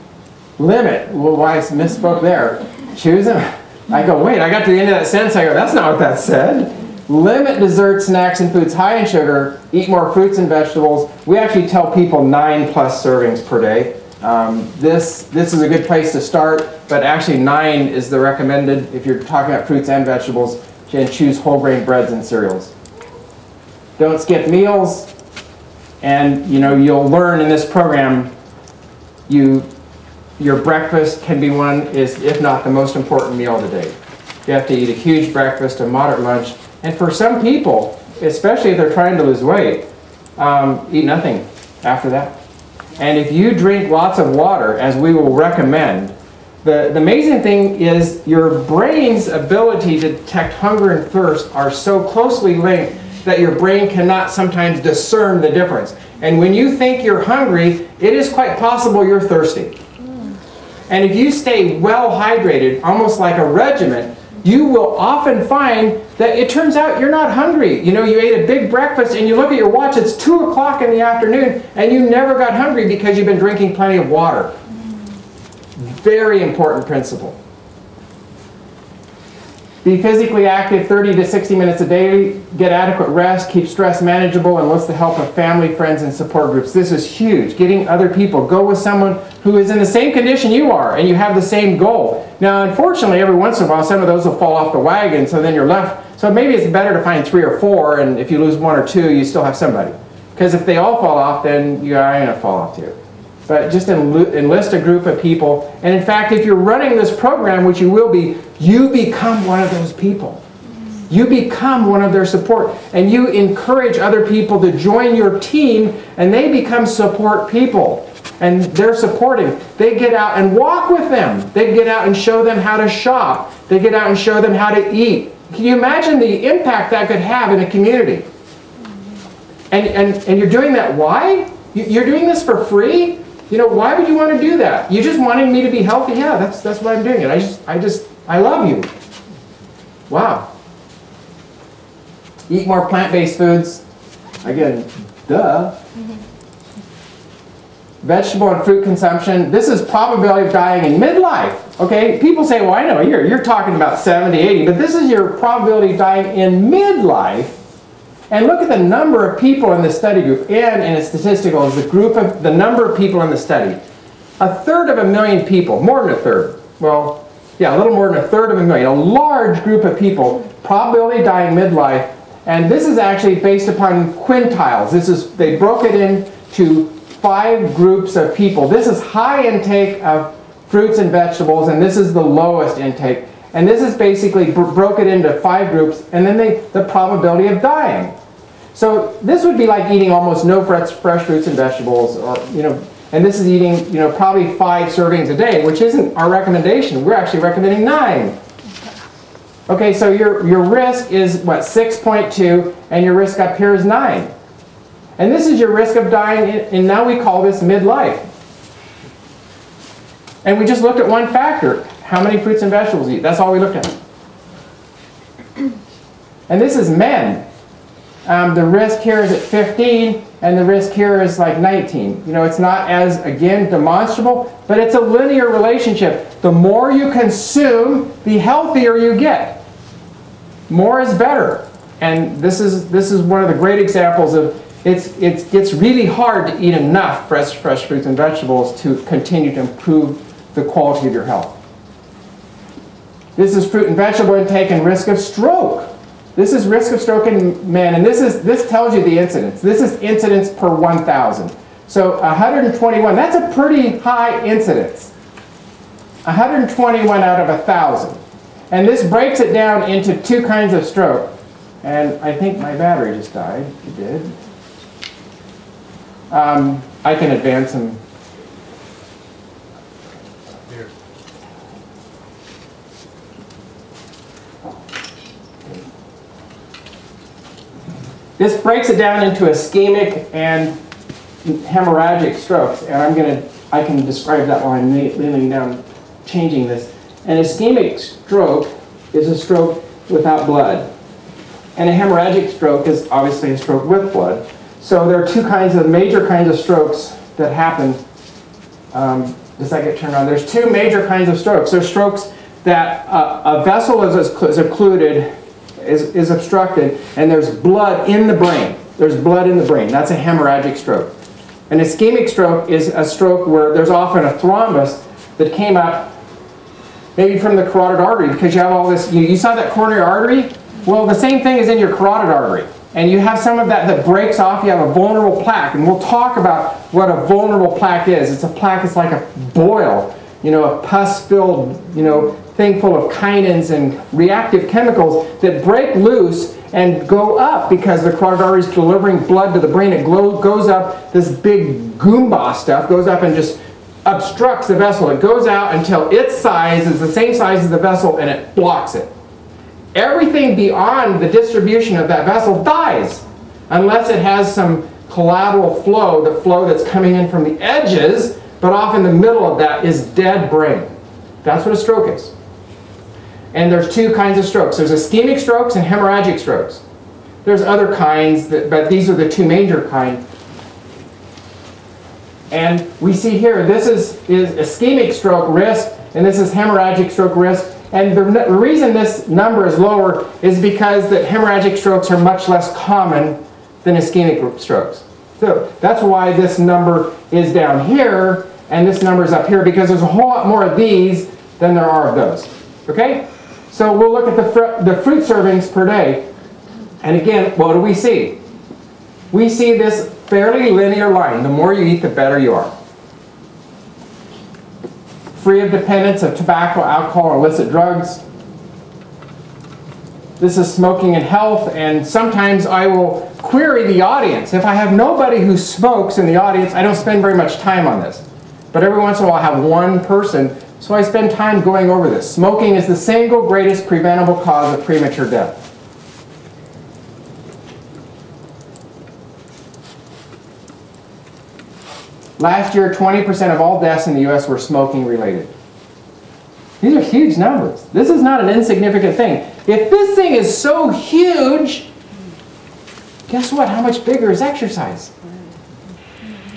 limit. Well, I misspoke there. Choose them. I go, wait, I got to the end of that sentence. I go, that's not what that said. Limit dessert snacks and foods high in sugar. Eat more fruits and vegetables. We actually tell people 9+ servings per day. This is a good place to start, but actually 9 is the recommended if you're talking about fruits and vegetables. And choose whole grain breads and cereals. Don't skip meals. And you know, you'll learn in this program, your breakfast can be one, if not the most important meal of the day. You have to eat a huge breakfast, a moderate lunch, and for some people, especially if they're trying to lose weight, eat nothing after that. And if you drink lots of water, as we will recommend, the amazing thing is your brain's ability to detect hunger and thirst are so closely linked that your brain cannot sometimes discern the difference. And when you think you're hungry, it is quite possible you're thirsty. And if you stay well hydrated, almost like a regiment, you will often find that it turns out you're not hungry. You know, you ate a big breakfast and you look at your watch, it's 2 o'clock in the afternoon, and you never got hungry because you've been drinking plenty of water. Very important principle. Be physically active 30 to 60 minutes a day, get adequate rest, keep stress manageable, and enlist the help of family, friends, and support groups. This is huge. Getting other people. Go with someone who is in the same condition you are, and you have the same goal. Now, unfortunately, every once in a while, some of those will fall off the wagon, so then you're left. So maybe it's better to find 3 or 4, and if you lose 1 or 2, you still have somebody. Because if they all fall off, then you are going to fall off too. But just enlist a group of people. And in fact, if you're running this program, which you will be, you become one of those people. You become one of their support. And you encourage other people to join your team, and they become support people. And they're supporting. They get out and walk with them. They get out and show them how to shop. They get out and show them how to eat. Can you imagine the impact that could have in a community? And you're doing that, why? You're doing this for free? You know, why would you want to do that? You just wanting me to be healthy? Yeah, that's why I'm doing it. I love you. Wow. Eat more plant-based foods. Again, duh. Vegetable and fruit consumption. This is probability of dying in midlife. Okay, people say, well, I know, you're talking about 70, 80, but this is your probability of dying in midlife. And look at the number of people in the study group. N in a statistical is the number of people in the study. 1/3 of a million people, more than 1/3. Well, yeah, a little more than 1/3 of a million. A large group of people, probability of dying midlife. And this is actually based upon quintiles. They broke it into 5 groups of people. This is high intake of fruits and vegetables, and this is the lowest intake. And this is basically broke it into 5 groups, and then the probability of dying. So this would be like eating almost no fresh fruits and vegetables, or and this is eating probably 5 servings a day, which isn't our recommendation. We're actually recommending 9. Okay, so your risk is what, 6.2, and your risk up here is 9. And this is your risk of dying, and now we call this midlife. And we just looked at one factor. How many fruits and vegetables you eat. That's all we looked at. And this is men. the risk here is at 15, and the risk here is like 19. You know, it's not as, again, demonstrable, but it's a linear relationship. The more you consume, the healthier you get. More is better. And this is one of the great examples of it gets really hard to eat enough fresh fruits and vegetables to continue to improve the quality of your health. This is fruit and vegetable intake and risk of stroke. This is risk of stroke in men, and this tells you the incidence. This is incidence per 1,000. So 121, that's a pretty high incidence. 121 out of 1,000. And this breaks it down into two kinds of stroke. And I think my battery just died. It did. I can advance them. Here. This breaks it down into ischemic and hemorrhagic strokes, and I can describe that while I'm kneeling down, changing this. An ischemic stroke is a stroke without blood, and a hemorrhagic stroke is obviously a stroke with blood. So there are two major kinds of strokes that happen. Does that get turned on? There's two major kinds of strokes. There's strokes that a vessel is occluded, is obstructed, and there's blood in the brain. There's blood in the brain. That's a hemorrhagic stroke. An ischemic stroke is a stroke where there's often a thrombus that came up maybe from the carotid artery, because you have all this, you saw that coronary artery? Well, the same thing is in your carotid artery. And you have some of that breaks off, you have a vulnerable plaque. And we'll talk about what a vulnerable plaque is. It's a plaque, it's like a boil, you know, a pus-filled, you know, thing full of kinins and reactive chemicals that break loose and go up because the carotid artery is delivering blood to the brain. It goes up, this big Goomba stuff goes up and just obstructs the vessel. It goes out until its size is the same size as the vessel and it blocks it. Everything beyond the distribution of that vessel dies unless it has some collateral flow, the flow that's coming in from the edges, but off in the middle of that is dead brain. That's what a stroke is. And there's two kinds of strokes. There's ischemic strokes and hemorrhagic strokes. There's other kinds, but these are the two major kinds. And we see here, this is ischemic stroke risk, and this is hemorrhagic stroke risk. And the reason this number is lower is because that hemorrhagic strokes are much less common than ischemic strokes. So that's why this number is down here, and this number is up here, because there's a whole lot more of these than there are of those. Okay? So we'll look at the fruit servings per day. And again, what do we see? We see this fairly linear line. The more you eat, the better you are. Free of dependence of tobacco, alcohol, or illicit drugs. This is smoking and health, and sometimes I will query the audience. If I have nobody who smokes in the audience, I don't spend very much time on this. But every once in a while I have one person, so I spend time going over this. Smoking is the single greatest preventable cause of premature death. Last year, 20% of all deaths in the US were smoking related. These are huge numbers. This is not an insignificant thing. If this thing is so huge, guess what? How much bigger is exercise?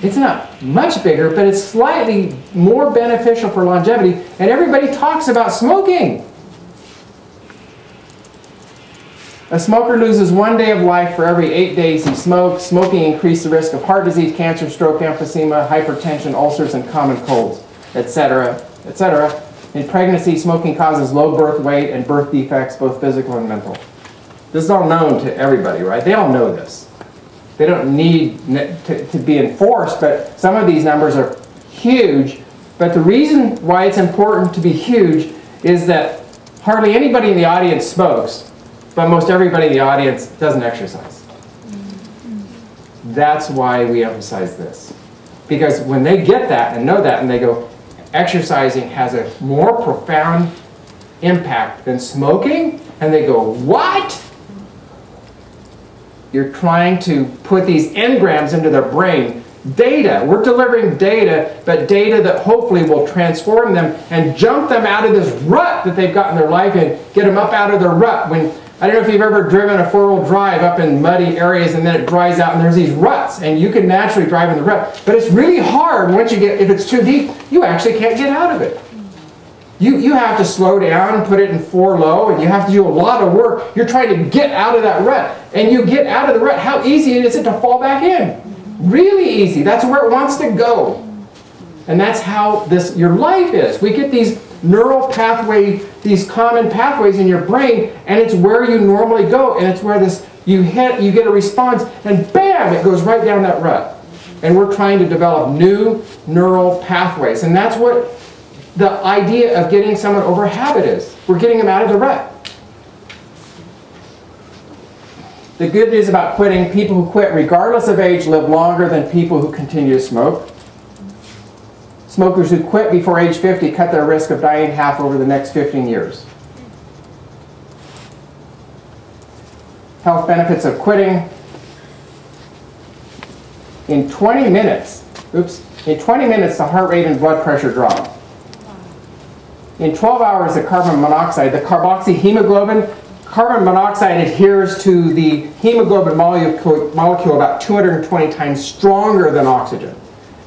It's not much bigger, but it's slightly more beneficial for longevity, and everybody talks about smoking. A smoker loses 1 day of life for every 8 days he smokes. Smoking increases the risk of heart disease, cancer, stroke, emphysema, hypertension, ulcers, and common colds, etc., etc. In pregnancy, smoking causes low birth weight and birth defects, both physical and mental. This is all known to everybody, right? They all know this. They don't need to be enforced, but some of these numbers are huge. But the reason why it's important to be huge is that hardly anybody in the audience smokes, but most everybody in the audience doesn't exercise. That's why we emphasize this. Because when they get that and know that and they go, exercising has a more profound impact than smoking, and they go, what? You're trying to put these engrams into their brain. Data. We're delivering data, but data that hopefully will transform them and jump them out of this rut that they've got in their life and get them up out of their rut. I don't know if you've ever driven a four-wheel drive up in muddy areas and then it dries out and there's these ruts and you can naturally drive in the rut. But it's really hard once you get, if it's too deep, you actually can't get out of it. You have to slow down, put it in 4 low, and you have to do a lot of work. You're trying to get out of that rut. And you get out of the rut, how easy is it to fall back in? Really easy. That's where it wants to go. And that's how your life is. We get these neural pathway, these common pathways in your brain, and it's where you normally go, and it's where you get a response, and bam, it goes right down that rut. And we're trying to develop new neural pathways, and that's what the idea of getting someone over a habit is. We're getting them out of the rut. The good news about quitting, people who quit regardless of age live longer than people who continue to smoke. Smokers who quit before age 50 cut their risk of dying in half over the next 15 years. Health benefits of quitting. In 20 minutes, the heart rate and blood pressure drop. In 12 hours, the carbon monoxide, the carboxyhemoglobin, carbon monoxide adheres to the hemoglobin molecule about 220 times stronger than oxygen.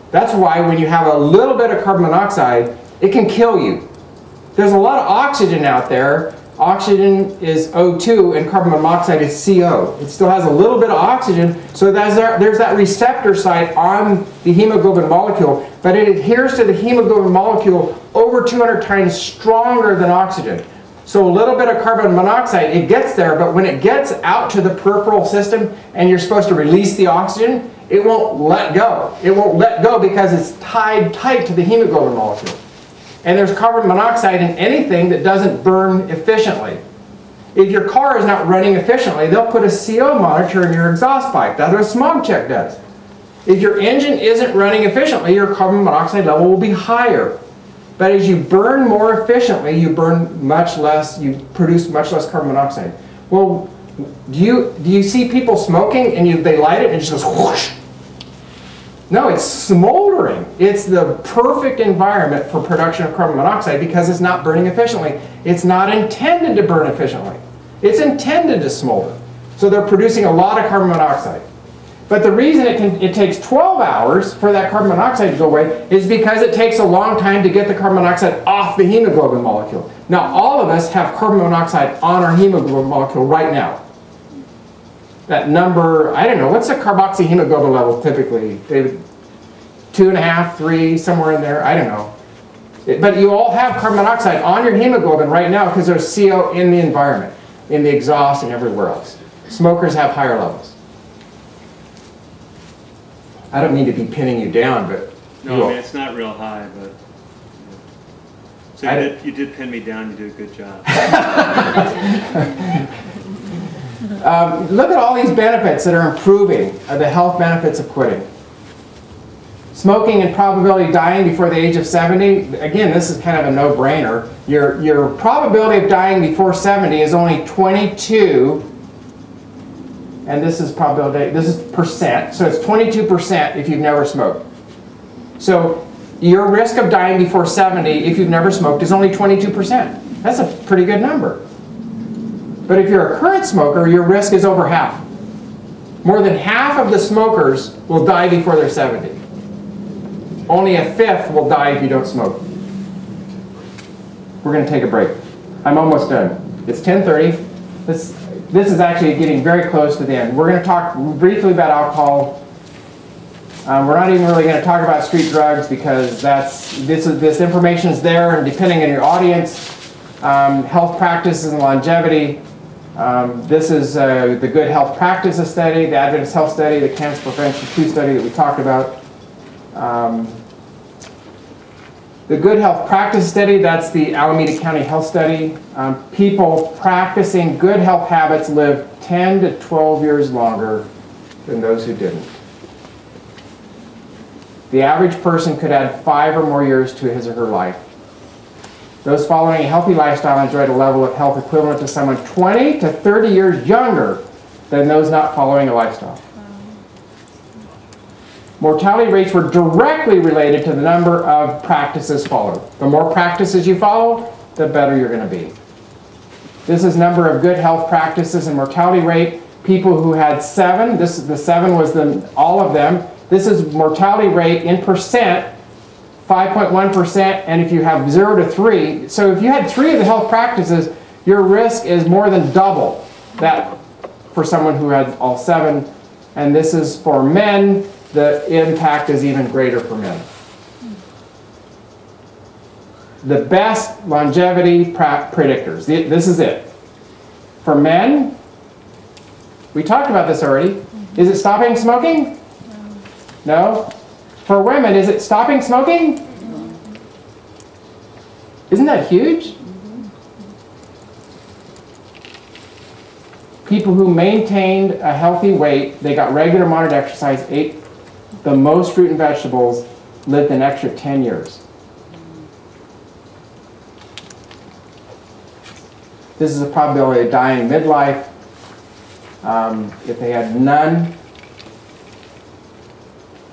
That's why when you have a little bit of carbon monoxide, it can kill you. There's a lot of oxygen out there. Oxygen is O2 and carbon monoxide is CO. It still has a little bit of oxygen, so there's that receptor site on the hemoglobin molecule, but it adheres to the hemoglobin molecule over 200 times stronger than oxygen. So a little bit of carbon monoxide, it gets there, but when it gets out to the peripheral system and you're supposed to release the oxygen, it won't let go. It won't let go because it's tied tight to the hemoglobin molecule. And there's carbon monoxide in anything that doesn't burn efficiently. If your car is not running efficiently, they'll put a CO monitor in your exhaust pipe. That's what a smog check does. If your engine isn't running efficiently, your carbon monoxide level will be higher. But as you burn more efficiently, you burn much less, you produce much less carbon monoxide. Well, do you see people smoking and they light it and it just goes whoosh? No, it's smoldering. It's the perfect environment for production of carbon monoxide because it's not burning efficiently. It's not intended to burn efficiently. It's intended to smolder. So they're producing a lot of carbon monoxide. But the reason it takes 12 hours for that carbon monoxide to go away is because it takes a long time to get the carbon monoxide off the hemoglobin molecule. Now, all of us have carbon monoxide on our hemoglobin molecule right now. That number, I don't know, what's the carboxyhemoglobin level typically? David, 2.5, 3, somewhere in there, I don't know. But you all have carbon monoxide on your hemoglobin right now because there's CO in the environment, in the exhaust and everywhere else. Smokers have higher levels. I don't mean to be pinning you down, but no, I mean, it's not real high, but so you did pin me down. You did a good job. Look at all these benefits that are improving, the health benefits of quitting. Smoking and probability of dying before the age of 70. Again, this is kind of a no-brainer. Your probability of dying before 70 is only 22. And this is probability, this is percent, so it's 22% if you've never smoked. So your risk of dying before 70 if you've never smoked is only 22%. That's a pretty good number. But if you're a current smoker, your risk is over half. More than half of the smokers will die before they're 70. Only a fifth will die if you don't smoke. We're going to take a break. I'm almost done. It's 10:30. This is actually getting very close to the end. We're going to talk briefly about alcohol. We're not even really going to talk about street drugs because this information is there, and depending on your audience, health practices and longevity. This is the Good Health Practices Study, the Adventist Health Study, the Cancer Prevention 2 study that we talked about. The Good Health Practice Study, that's the Alameda County Health Study. People practicing good health habits live 10 to 12 years longer than those who didn't. The average person could add 5 or more years to his or her life. Those following a healthy lifestyle enjoyed a level of health equivalent to someone 20 to 30 years younger than those not following a lifestyle. Mortality rates were directly related to the number of practices followed. The more practices you follow, the better you're going to be. This is number of good health practices and mortality rate. People who had 7, the 7 was all of them. This is mortality rate in percent, 5.1%, and if you have 0 to 3, so if you had 3 of the health practices, your risk is more than double that for someone who had all 7. And this is for men, the impact is even greater for men. The best longevity predictors, this is it. For men, we talked about this already. Is it stopping smoking? No. For women, is it stopping smoking? Isn't that huge? People who maintained a healthy weight, they got regular moderate exercise, ate the most fruit and vegetables, lived an extra 10 years. This is a probability of dying midlife. If they had none,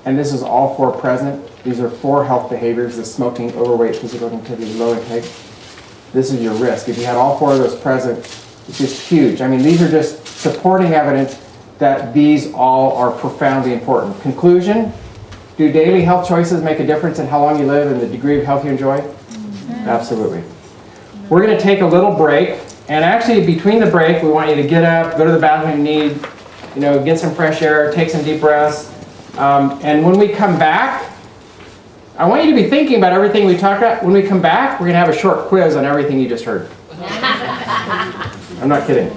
and this is all 4 present. These are 4 health behaviors: the smoking, overweight, physical activity, low intake. This is your risk. If you had all 4 of those present, it's just huge. I mean, these are just supporting evidence that these all are profoundly important. Conclusion: do daily health choices make a difference in how long you live and the degree of health you enjoy? Absolutely. We're going to take a little break. And actually, between the break, we want you to get up, go to the bathroom you need, get some fresh air, take some deep breaths. And when we come back, I want you to be thinking about everything we talked about. When we come back, we're going to have a short quiz on everything you just heard. I'm not kidding.